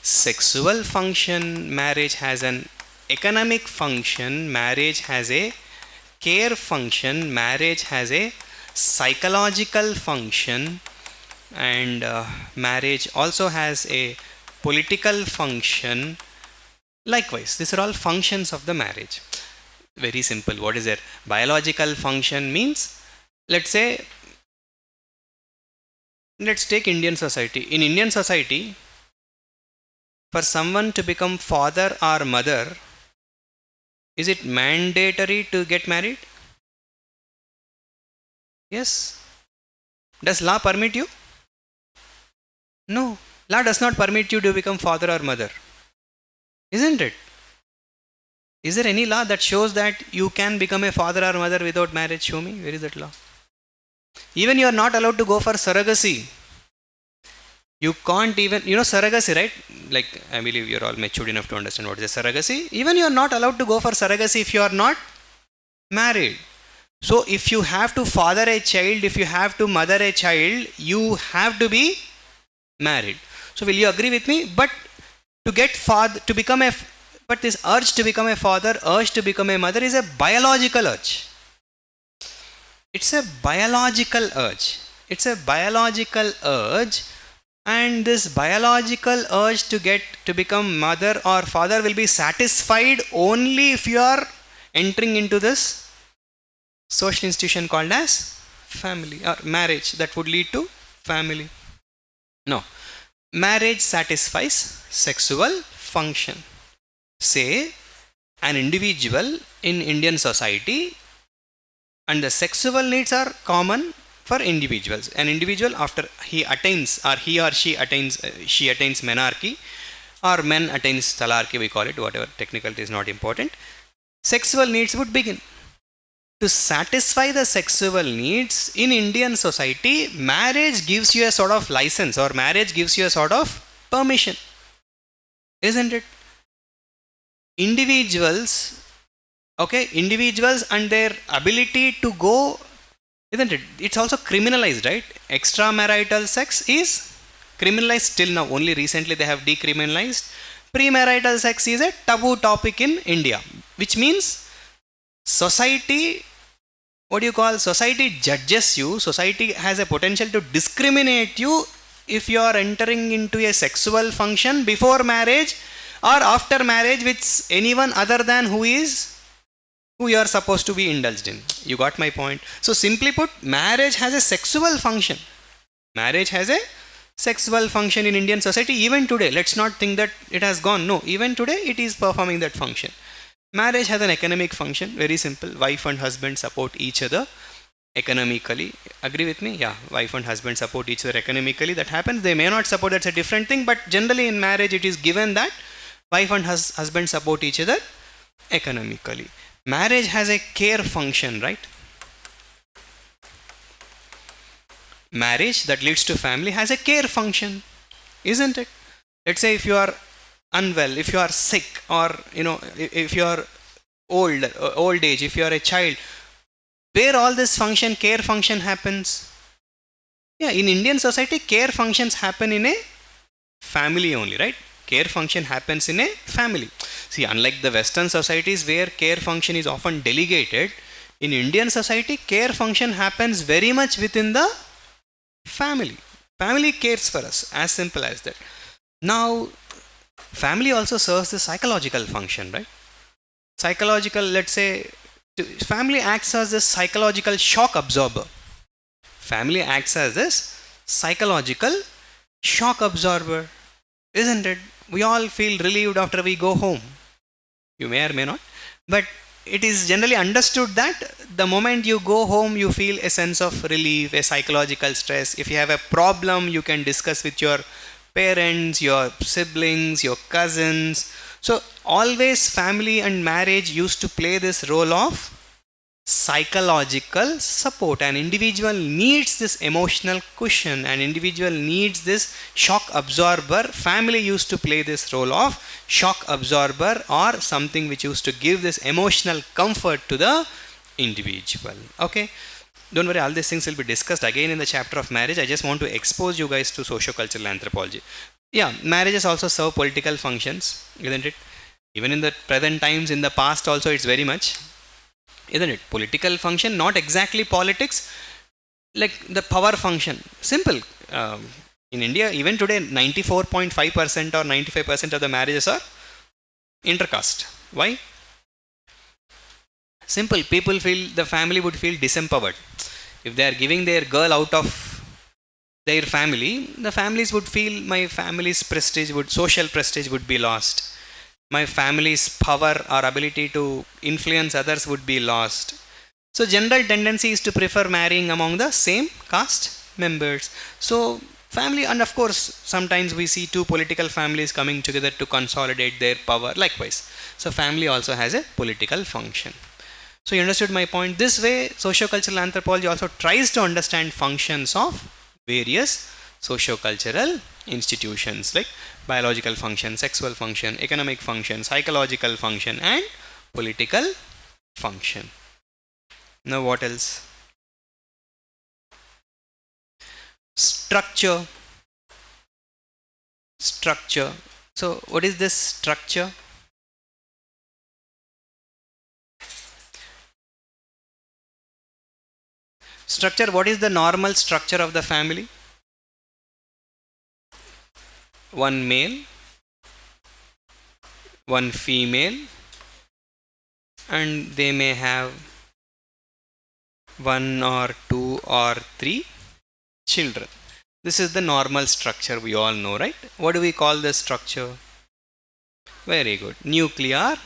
sexual function. Marriage has an economic function. Marriage has a care function. Marriage has a psychological function. And marriage also has a political function. Likewise, these are all functions of the marriage. Very simple. What is their biological function means? Let's say, let's take Indian society. In Indian society, for someone to become father or mother, is it mandatory to get married? Yes. Does law permit you? No. Law does not permit you to become father or mother. Isn't it? Is there any law that shows that you can become a father or mother without marriage? Show me. Where is that law? Even you are not allowed to go for surrogacy. You can't even, surrogacy, right? Like, I believe you're all matured enough to understand what is a surrogacy. Even you are not allowed to go for surrogacy if you are not married. So, if you have to father a child, if you have to mother a child, you have to be married. So, will you agree with me? But to get father, to become a, but this urge to become a father, urge to become a mother is a biological urge. It's a biological urge. It's a biological urge. And this biological urge to become mother or father will be satisfied only if you are entering into this social institution called as family or marriage that would lead to family. No. Marriage satisfies sexual function. Say an individual in Indian society, and the sexual needs are common for individuals. An individual, after he attains or he or she attains menarche or men attains talarchy, we call it, whatever technical, it is not important. Sexual needs would begin. To satisfy the sexual needs in Indian society, marriage gives you a sort of license, or marriage gives you a sort of permission. Isn't it? Individuals and their ability to go, isn't it? It's also criminalized, right? Extramarital sex is criminalized till now. Only recently they have decriminalized. Premarital sex is a taboo topic in India, which means society, society judges you. Society has a potential to discriminate you if you are entering into a sexual function before marriage or after marriage with anyone other than who you are supposed to be indulged in. You got my point? So simply put, marriage has a sexual function. Marriage has a sexual function in Indian society even today. Let's not think that it has gone. No, even today it is performing that function. Marriage has an economic function. Very simple. Wife and husband support each other economically. Agree with me? Yeah, wife and husband support each other economically. That happens. They may not support, that's a different thing. But generally in marriage it is given that wife and husband support each other economically. Marriage has a care function, right? Marriage that leads to family has a care function, isn't it? Let's say if you are unwell, if you are sick, or if you are old age, if you are a child, where all this care function happens? Yeah, in Indian society, care functions happen in a family only, right? Care function happens in a family. See, unlike the Western societies where care function is often delegated, in Indian society, care function happens very much within the family. Family cares for us, as simple as that. Now, family also serves the psychological function, right? Psychological, let's say, family acts as a psychological shock absorber. Family acts as this psychological shock absorber, isn't it? We all feel relieved after we go home. You may or may not, but it is generally understood that the moment you go home, you feel a sense of relief, a psychological stress. If you have a problem, you can discuss with your parents, your siblings, your cousins. So, always family and marriage used to play this role of psychological support. An individual needs this emotional cushion, an individual needs this shock absorber. Family used to play this role of shock absorber, or something which used to give this emotional comfort to the individual. Okay, don't worry, all these things will be discussed again in the chapter of marriage. I just want to expose you guys to socio-cultural anthropology. Yeah, marriages also serve political functions, isn't it? Even in the present times, in the past also, it's very much, isn't it? Political function, not exactly politics, like the power function. Simple. In India, even today, 94.5% or 95% of the marriages are intercaste. Why? Simple. People feel, the family would feel disempowered. If they are giving their girl out of their family, the families would feel my family's prestige would, social prestige would be lost. My family's power or ability to influence others would be lost. So general tendency is to prefer marrying among the same caste members. So family, and of course sometimes we see two political families coming together to consolidate their power, likewise. So family also has a political function. So you understood my point. This way, socio-cultural anthropology also tries to understand functions of various socio-cultural institutions, like biological function, sexual function, economic function, psychological function, and political function. Now what else? Structure. Structure. So what is this structure? Structure, what is the normal structure of the family? One male, one female, and they may have one or two or three children. This is the normal structure, we all know, right? What do we call this structure? Very good. Nuclear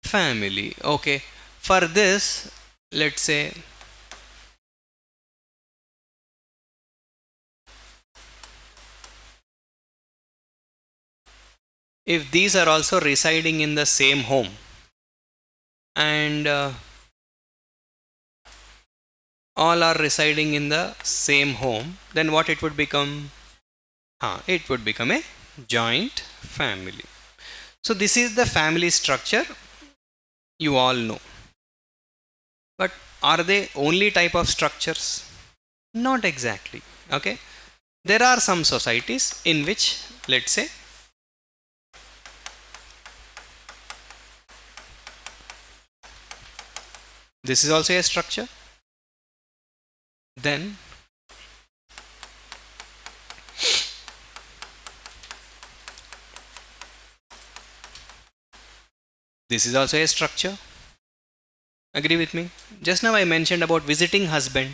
family. Okay. For this, let's say if these are also residing in the same home, and all are residing in the same home, then what it would become? It would become a joint family. So this is the family structure, you all know. But are they only type of structures? Not exactly. Okay. There are some societies in which, let's say, this is also a structure. Then this is also a structure. Agree with me? Just now I mentioned about visiting husband.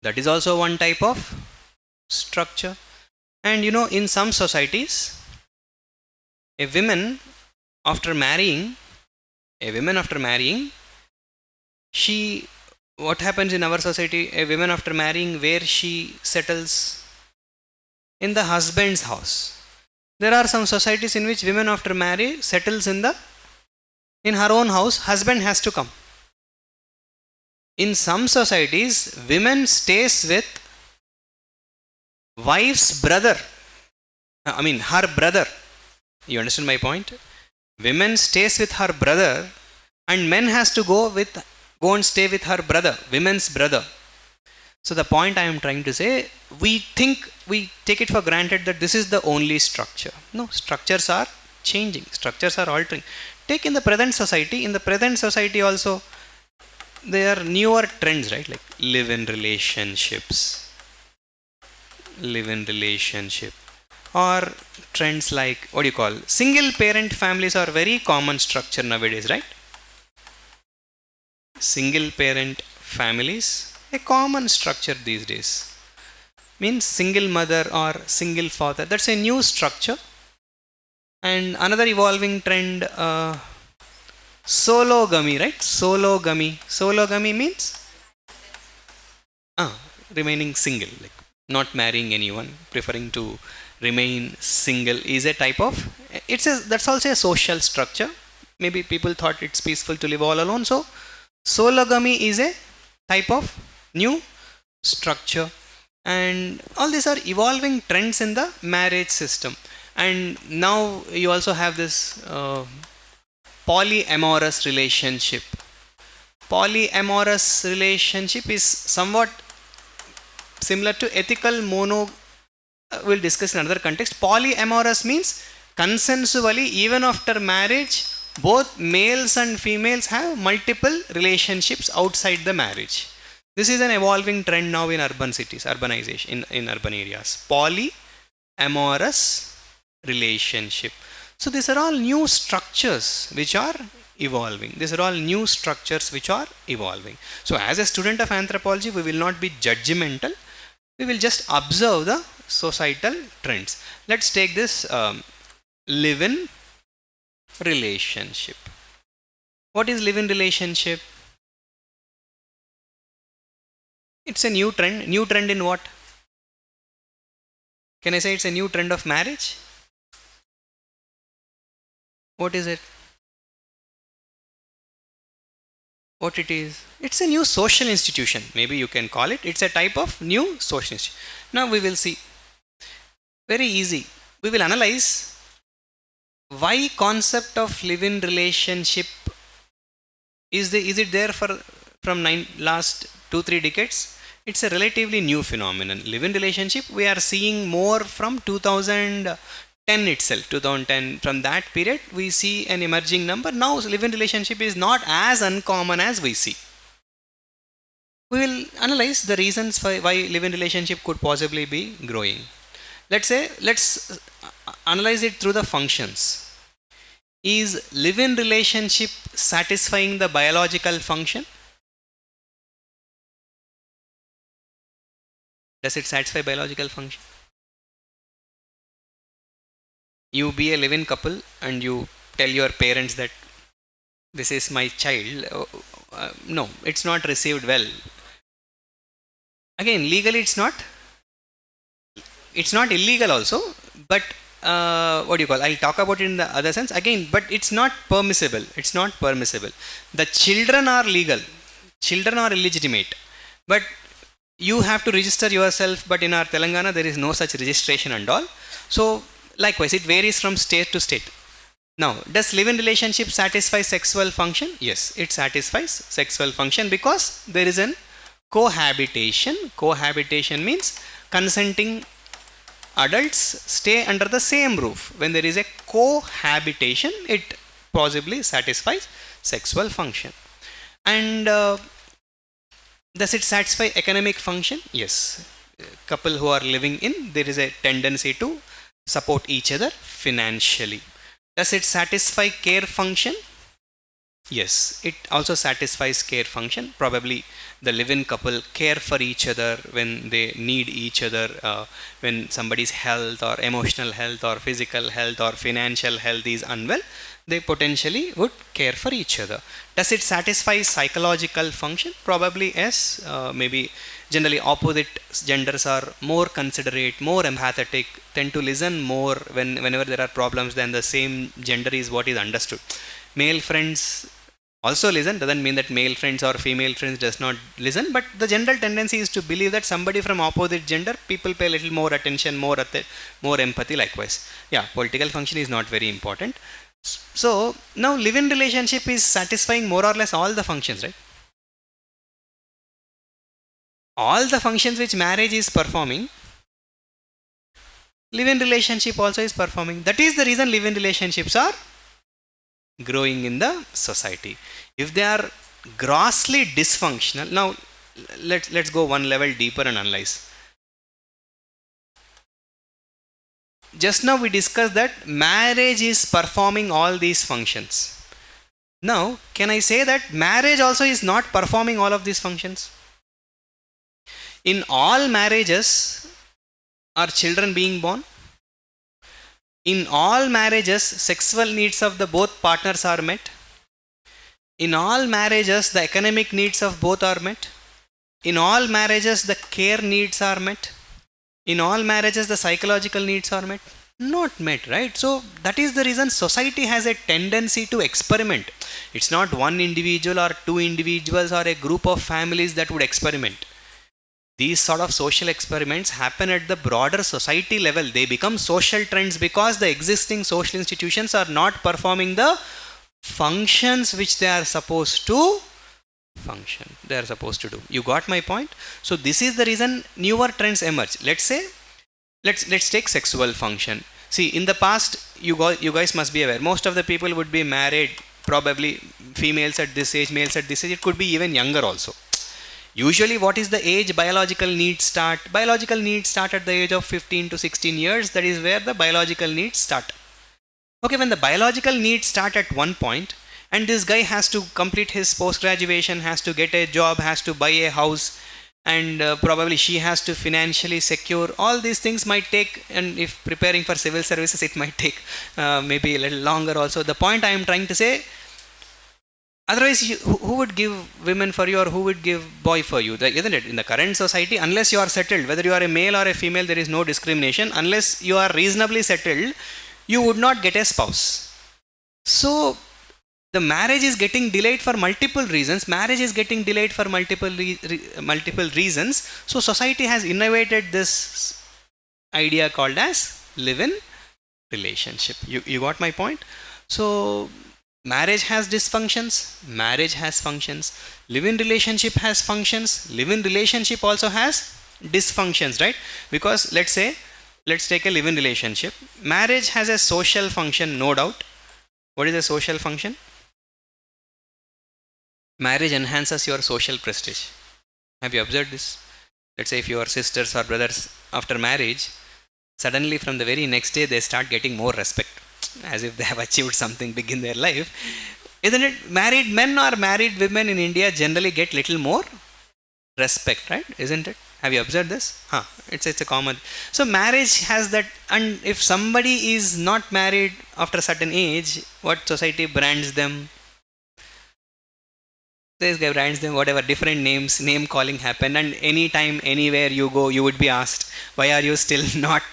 That is also one type of structure. And in some societies, a woman after marrying, she, what happens in our society, a woman after marrying, where she settles? In the husband's house. There are some societies in which women after marriage settles in her own house, husband has to come. In some societies, women stays with wife's brother. Her brother. You understand my point? Women stays with her brother, and men has to go and stay with her brother, women's brother. So the point I am trying to say, we take it for granted that this is the only structure. No, structures are changing, structures are altering. Take in the present society also, there are newer trends, right? Like live-in relationship, or trends like, what do you call, single parent families are very common structure nowadays, right? Single parent families, a common structure these days. Means single mother or single father, that's a new structure. And another evolving trend, sologamy, right? Sologamy means remaining single, like not marrying anyone, preferring to remain single is a type of, that's also a social structure. Maybe people thought it's peaceful to live all alone, so sologamy is a type of new structure. And all these are evolving trends in the marriage system. And now you also have this polyamorous relationship. Polyamorous relationship is somewhat similar to ethical mono, we'll discuss in another context. Polyamorous means consensually, even after marriage, both males and females have multiple relationships outside the marriage. This is an evolving trend now in urban cities, urbanization in urban areas. Polyamorous relationship. So these are all new structures which are evolving. These are all new structures which are evolving. So as a student of anthropology, we will not be judgmental. We will just observe the societal trends. Let's take this live-in relationship. What is live-in relationship? It's a new trend. New trend in what? Can I say it's a new trend of marriage? What is it? What it is? It's a new social institution. Maybe you can call it. It's a type of new social institution. Now we will see. Very easy. We will analyze why concept of live-in relationship is it there from last 2-3 decades. It's a relatively new phenomenon. Live-in relationship we are seeing more from 2010 itself. 2010, from that period we see an emerging number. Now live-in relationship is not as uncommon as we see. We will analyze the reasons for why live-in relationship could possibly be growing. Let's analyze it through the functions. Is live-in relationship satisfying the biological function? Does it satisfy biological function? You be a live-in couple and you tell your parents that this is my child. No, it's not received well. Again, legally it's not illegal also, but what do you call, I'll talk about it in the other sense again, but it's not permissible. The children are legal, children are illegitimate, but you have to register yourself. But in our Telangana there is no such registration and all. So likewise it varies from state to state. Now, does live-in relationship satisfy sexual function? Yes, it satisfies sexual function because there is an cohabitation. Cohabitation means consenting adults stay under the same roof. When there is a cohabitation, it possibly satisfies sexual function. And does it satisfy economic function? Yes. Couple who are living in, there is a tendency to support each other financially. Does it satisfy care function? Yes, it also satisfies care function. Probably the live-in couple care for each other when they need each other, when somebody's health or emotional health or physical health or financial health is unwell, they potentially would care for each other. Does it satisfy psychological function? Probably yes. Maybe generally opposite genders are more considerate, more empathetic, tend to listen more whenever there are problems than the same gender is what is understood. Male friends also listen, doesn't mean that male friends or female friends does not listen, but the general tendency is to believe that somebody from opposite gender, people pay a little more attention, more empathy. Likewise, yeah, political function is not very important. So now live-in relationship is satisfying more or less all the functions, right? all the functions which marriage is performing, live-in relationship also is performing. That is the reason live-in relationships are growing in the society. If they are grossly dysfunctional, now let's go one level deeper and analyze. Just now we discussed that marriage is performing all these functions. Now, can I say that marriage also is not performing all of these functions? In all marriages, are children being born? In all marriages, sexual needs of the both partners are met. In all marriages, the economic needs of both are met. In all marriages, the care needs are met. In all marriages, the psychological needs are met. Not met, right? So that is the reason society has a tendency to experiment. It's not one individual or two individuals or a group of families that would experiment. These sort of social experiments happen at the broader society level. They become social trends because the existing social institutions are not performing the functions which they are supposed to function. They are supposed to do. You got my point? So this is the reason newer trends emerge. Let's say, let's take sexual function. See, in the past, you guys must be aware, most of the people would be married, probably females at this age, males at this age. It could be even younger also. Usually, what is the age biological needs start? Biological needs start at the age of 15 to 16 years. That is where the biological needs start. Okay, when the biological needs start at one point, and this guy has to complete his post-graduation, has to get a job, has to buy a house, and probably she has to financially secure. All these things might take, and if preparing for civil services, it might take maybe a little longer also. The point I am trying to say, otherwise, who would give women for you or who would give boy for you? Isn't it? In the current society, unless you are settled, whether you are a male or a female, there is no discrimination. Unless you are reasonably settled, you would not get a spouse. So, the marriage is getting delayed for multiple reasons. Marriage is getting delayed for multiple reasons. So, society has innovated this idea called as live-in relationship. You got my point? So, marriage has dysfunctions, marriage has functions, live-in relationship has functions, live-in relationship also has dysfunctions, right? Because let's take a live-in relationship. Marriage has a social function, no doubt. What is a social function? Marriage enhances your social prestige. Have you observed this? Let's say if you are sisters or brothers, after marriage, suddenly from the very next day they start getting more respect, as if they have achieved something big in their life. Isn't it? Married men or married women in India generally get little more respect, right? Isn't it? Have you observed this? It's a common. So marriage has that, and if somebody is not married after a certain age, what society brands them? This guy brands them whatever, different names, name calling happen, and anytime, anywhere you go, you would be asked, why are you still not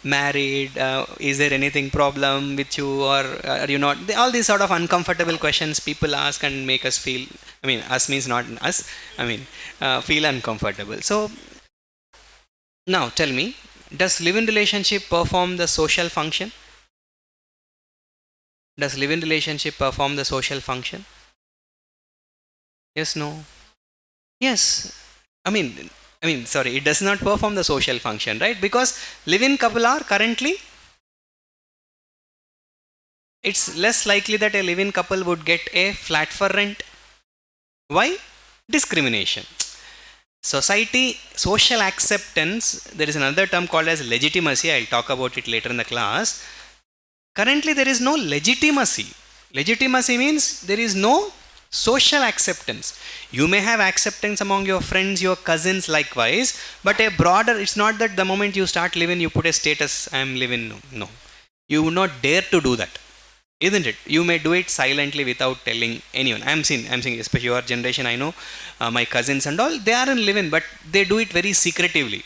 married? Is there anything problem with you, or are you not? All these sort of uncomfortable questions people ask and make us feel, I mean, us means not us, I mean, feel uncomfortable. So, now tell me, does live-in relationship perform the social function? Does live-in relationship perform the social function? Yes, no? Yes. I mean, sorry, it does not perform the social function, right? Because live-in couple are currently, it's less likely that a live-in couple would get a flat for rent. Why? Discrimination. Society, social acceptance, there is another term called as legitimacy. I'll talk about it later in the class. Currently, there is no legitimacy. Legitimacy means there is no social acceptance. You may have acceptance among your friends, your cousins, likewise, but a broader, it's not that the moment you start living, you put a status, I am living. No. You would not dare to do that. Isn't it? You may do it silently without telling anyone. I'm seeing, especially your generation, I know, my cousins and all, they aren't living, but they do it very secretively.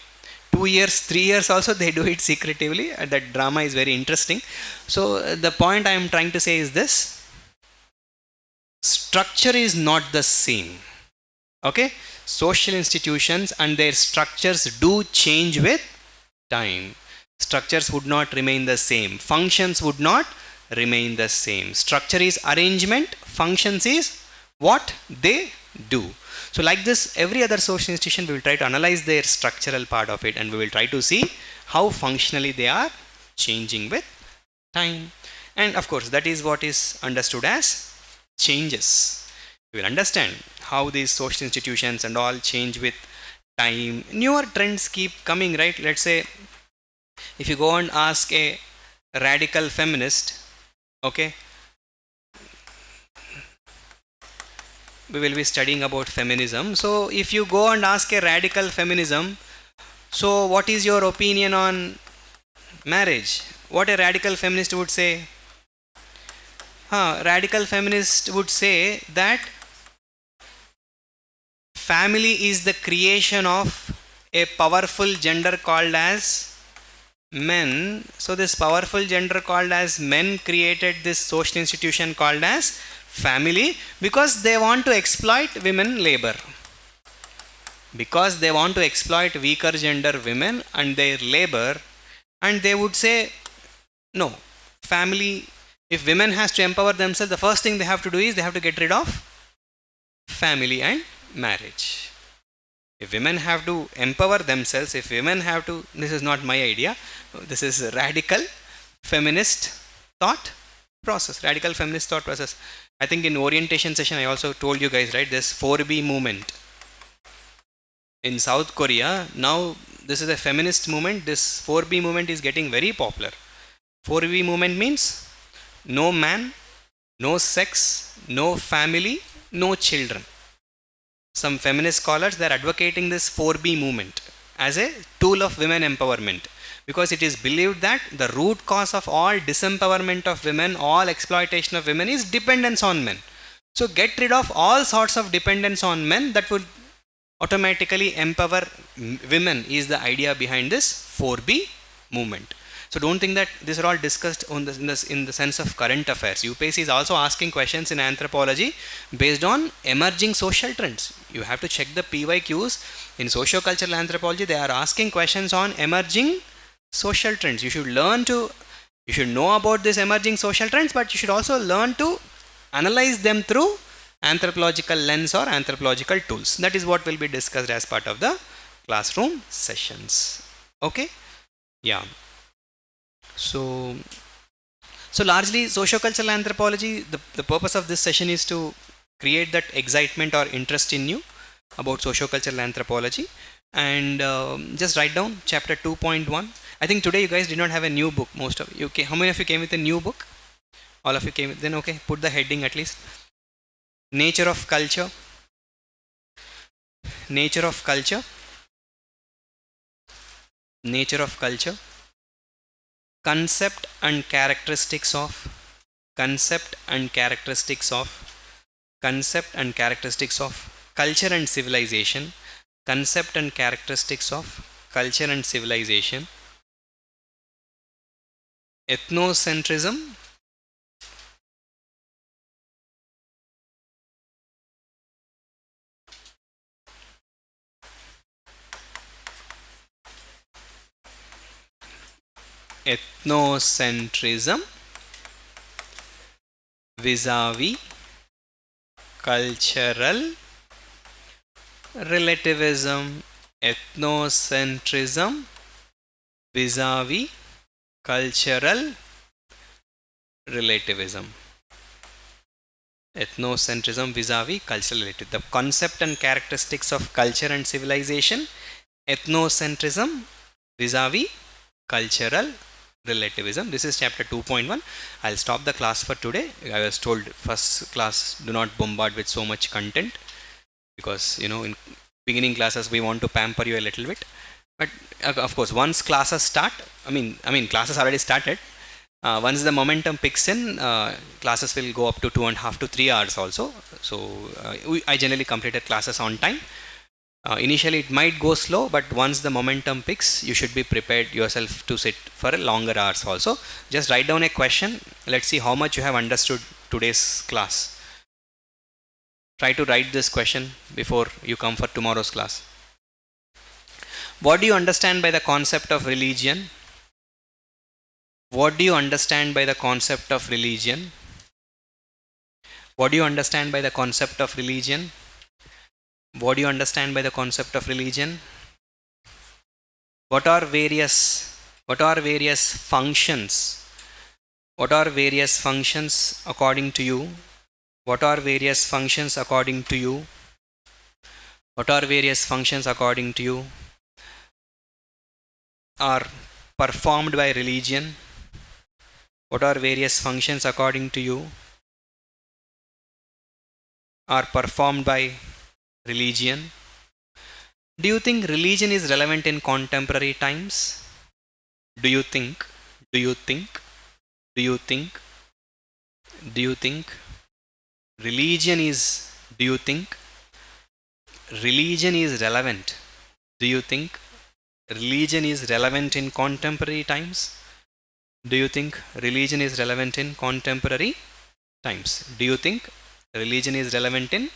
2 years, 3 years also, they do it secretively. That drama is very interesting. So, the point I am trying to say is this. Structure is not the same. Okay? Social institutions and their structures do change with time. Structures would not remain the same. Functions would not remain the same. Structure is arrangement. Functions is what they do. So like this, every other social institution, we will try to analyze their structural part of it, and we will try to see how functionally they are changing with time. And of course, that is what is understood as changes. We will understand how these social institutions and all change with time. Newer trends keep coming, right? Let's say if you go and ask a radical feminist, okay, we will be studying about feminism. So if you go and ask a radical feminism, so what is your opinion on marriage? What a radical feminist would say? Radical feminist would say that family is the creation of a powerful gender called as men. So this powerful gender called as men created this social institution called as family because they want to exploit women labor. Because they want to exploit weaker gender women and their labor, and they would say, no, family, if women has to empower themselves, the first thing they have to do is they have to get rid of family and marriage. If women have to empower themselves, if women have to, this is not my idea, this is radical feminist thought process. Radical feminist thought process. I think in orientation session I also told you guys, right, this 4B movement in South Korea. Now this is a feminist movement. This 4B movement is getting very popular. 4B movement means no man, no sex, no family, no children. Some feminist scholars, they are advocating this 4B movement as a tool of women empowerment, because it is believed that the root cause of all disempowerment of women, all exploitation of women is dependence on men. So get rid of all sorts of dependence on men, that will automatically empower women, is the idea behind this 4B movement. So don't think that these are all discussed on in the sense of current affairs. UPSC is also asking questions in anthropology based on emerging social trends. You have to check the PYQs. In socio-cultural anthropology, they are asking questions on emerging social trends. You should know about these emerging social trends, but you should also learn to analyze them through anthropological lens or anthropological tools. That is what will be discussed as part of the classroom sessions. Okay? Yeah. So largely sociocultural anthropology, the purpose of this session is to create that excitement or interest in you about sociocultural anthropology, and just write down chapter 2.1. I think today you guys did not have a new book. Most of you, how many of you came with a new book? All of you came with, then okay, put the heading at least. Nature of culture. Nature of culture. Nature of culture. Concept and characteristics of culture and civilization. Concept and characteristics of culture and civilization. Ethnocentrism. Ethnocentrism vis-a-vis cultural relativism. Ethnocentrism vis-a-vis cultural relativism. Ethnocentrism vis-a-vis cultural relativism. The concept and characteristics of culture and civilization. Ethnocentrism vis-a-vis cultural relativism. This is chapter 2.1. I'll stop the class for today. I was told first class, do not bombard with so much content, because in beginning classes we want to pamper you a little bit. But of course, once classes start, classes already started. Once the momentum picks in, classes will go up to 2.5 to 3 hours also. So I generally completed classes on time. Initially it might go slow, but once the momentum picks, you should be prepared yourself to sit for a longer hours also. Just write down a question. Let's see how much you have understood today's class. Try to write this question before you come for tomorrow's class. What do you understand by the concept of religion? What do you understand by the concept of religion? What do you understand by the concept of religion? What do you understand by the concept of religion? What are various functions? What are various functions according to you? What are various functions according to you? What are various functions according to you are performed by religion? What are various functions according to you are performed by religion? Do you think religion is relevant in contemporary times? Do you think? Do you think? Do you think? Do you think religion is? Do you think religion is relevant? Do you think religion is relevant in contemporary times? Do you think religion is relevant in contemporary times? Do you think religion is relevant in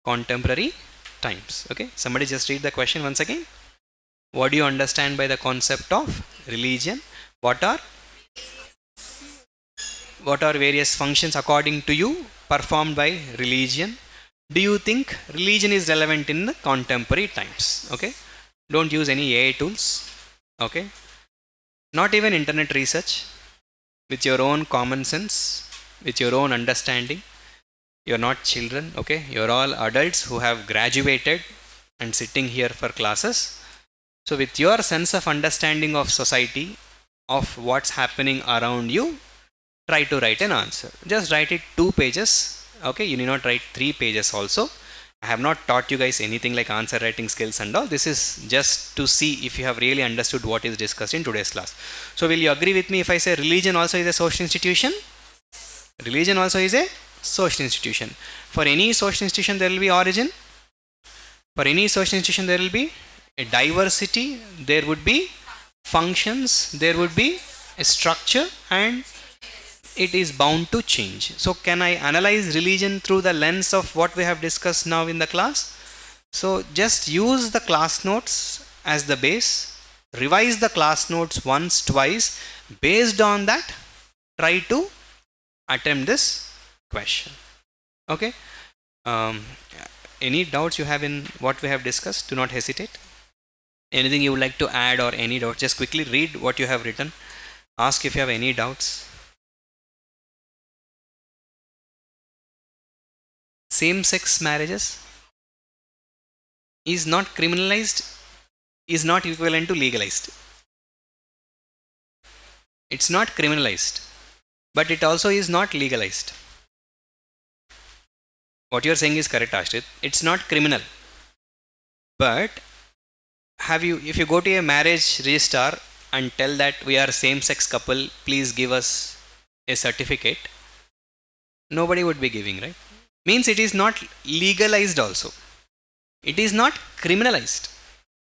contemporary times? Okay, somebody just read the question once again. What do you understand by the concept of religion? What are various functions according to you performed by religion? Do you think religion is relevant in the contemporary times? Okay, don't use any AI tools. Okay, not even internet research. With your own common sense, with your own understanding. You're not children, okay? You're all adults who have graduated and sitting here for classes. So with your sense of understanding of society, of what's happening around you, try to write an answer. Just write it 2 pages, okay? You need not write 3 pages also. I have not taught you guys anything like answer writing skills and all. This is just to see if you have really understood what is discussed in today's class. So will you agree with me if I say religion also is a social institution? Religion also is a social institution. For any social institution there will be origin. For any social institution there will be a diversity, there would be functions, there would be a structure, and it is bound to change. So can I analyze religion through the lens of what we have discussed now in the class? So just use the class notes as the base, revise the class notes once, twice. Based on that, try to attempt this question. Okay. Any doubts you have in what we have discussed? Do not hesitate. Anything you would like to add or any doubt? Just quickly read what you have written. Ask if you have any doubts. Same-sex marriages is not criminalized, is not equivalent to legalized. It's not criminalized, but it also is not legalized. What you are saying is correct, Ashrit. It's not criminal. But if you go to a marriage registrar and tell that we are same-sex couple, please give us a certificate, nobody would be giving, right? Means it is not legalized also. It is not criminalized.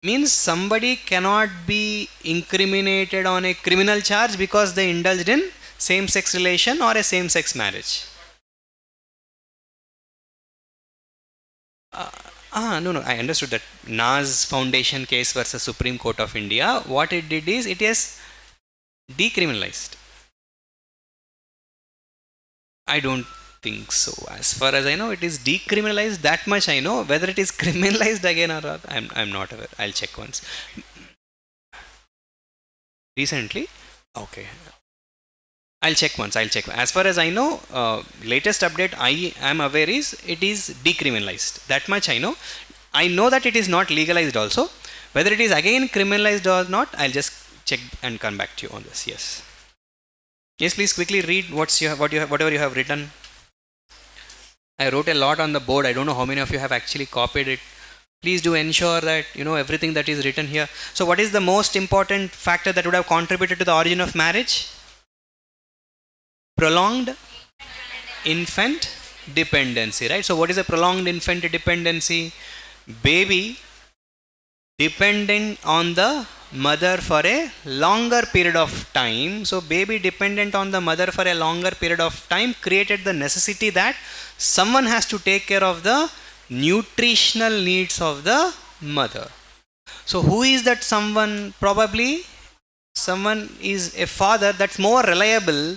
Means somebody cannot be incriminated on a criminal charge because they indulged in same-sex relation or a same-sex marriage. No, I understood that. Nas Foundation case versus Supreme Court of India, what it did is it is decriminalized. I don't think so. As far as I know, it is decriminalized. That much I know. Whether it is criminalized again or not, I'm not aware. I'll check once. Recently? Okay. I'll check once. As far as I know, latest update I am aware is it is decriminalized. That much I know. I know that it is not legalized also. Whether it is again criminalized or not, I'll just check and come back to you on this. Yes. Yes, please quickly read whatever you have written. I wrote a lot on the board. I don't know how many of you have actually copied it. Please do ensure that you know everything that is written here. So what is the most important factor that would have contributed to the origin of marriage? Prolonged infant dependency, right? So what is a prolonged infant dependency? Baby depending on the mother for a longer period of time. So baby dependent on the mother for a longer period of time created the necessity that someone has to take care of the nutritional needs of the mother. So who is that someone? Probably someone is a father that's more reliable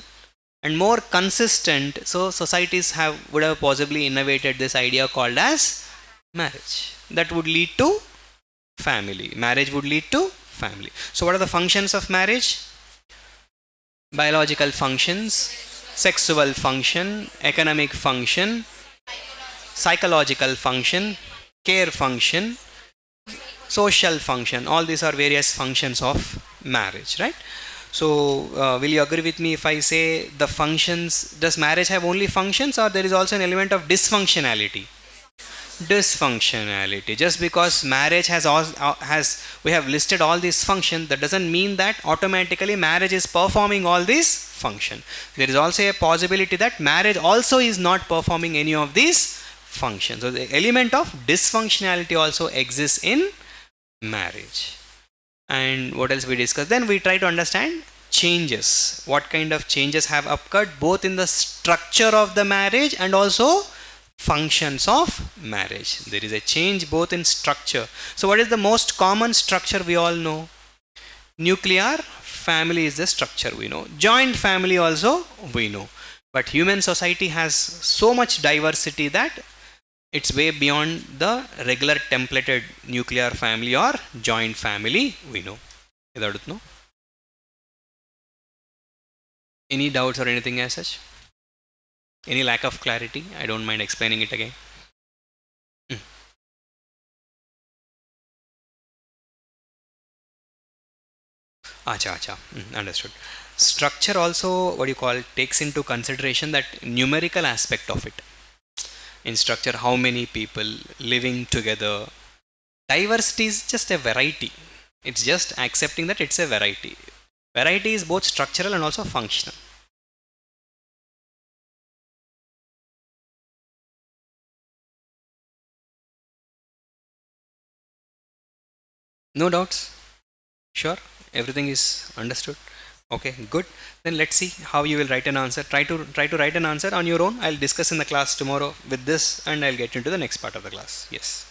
and more consistent. So societies would have possibly innovated this idea called as Marriage. That would lead to family. Marriage would lead to family. So what are the functions of marriage? Biological functions, sexual function, economic function, psychological function, care function, social function. All these are various functions of marriage, right? So will you agree with me if I say the functions, does marriage have only functions, or there is also an element of dysfunctionality? Dysfunctionality. Just because marriage has we have listed all these functions, that doesn't mean that automatically marriage is performing all these function. There is also a possibility that marriage also is not performing any of these functions. So the element of dysfunctionality also exists in marriage. And what else we discussed? Then we try to understand changes. What kind of changes have occurred both in the structure of the marriage and also functions of marriage. There is a change both in structure. So what is the most common structure we all know? Nuclear family is the structure we know. Joint family also we know. But human society has so much diversity that it's way beyond the regular templated nuclear family or joint family we know. Any doubts or anything as such? Any lack of clarity? I don't mind explaining it again. Acha. Understood. Structure also, what you call, takes into consideration that numerical aspect of it. In structure, how many people living together. Diversity is just a variety. It's just accepting that it's a variety. Variety is both structural and also functional. No doubts? Sure? Everything is understood? Okay, good. Then let's see how you will write an answer. Try to write an answer on your own. I'll discuss in the class tomorrow with this, and I'll get into the next part of the class. Yes.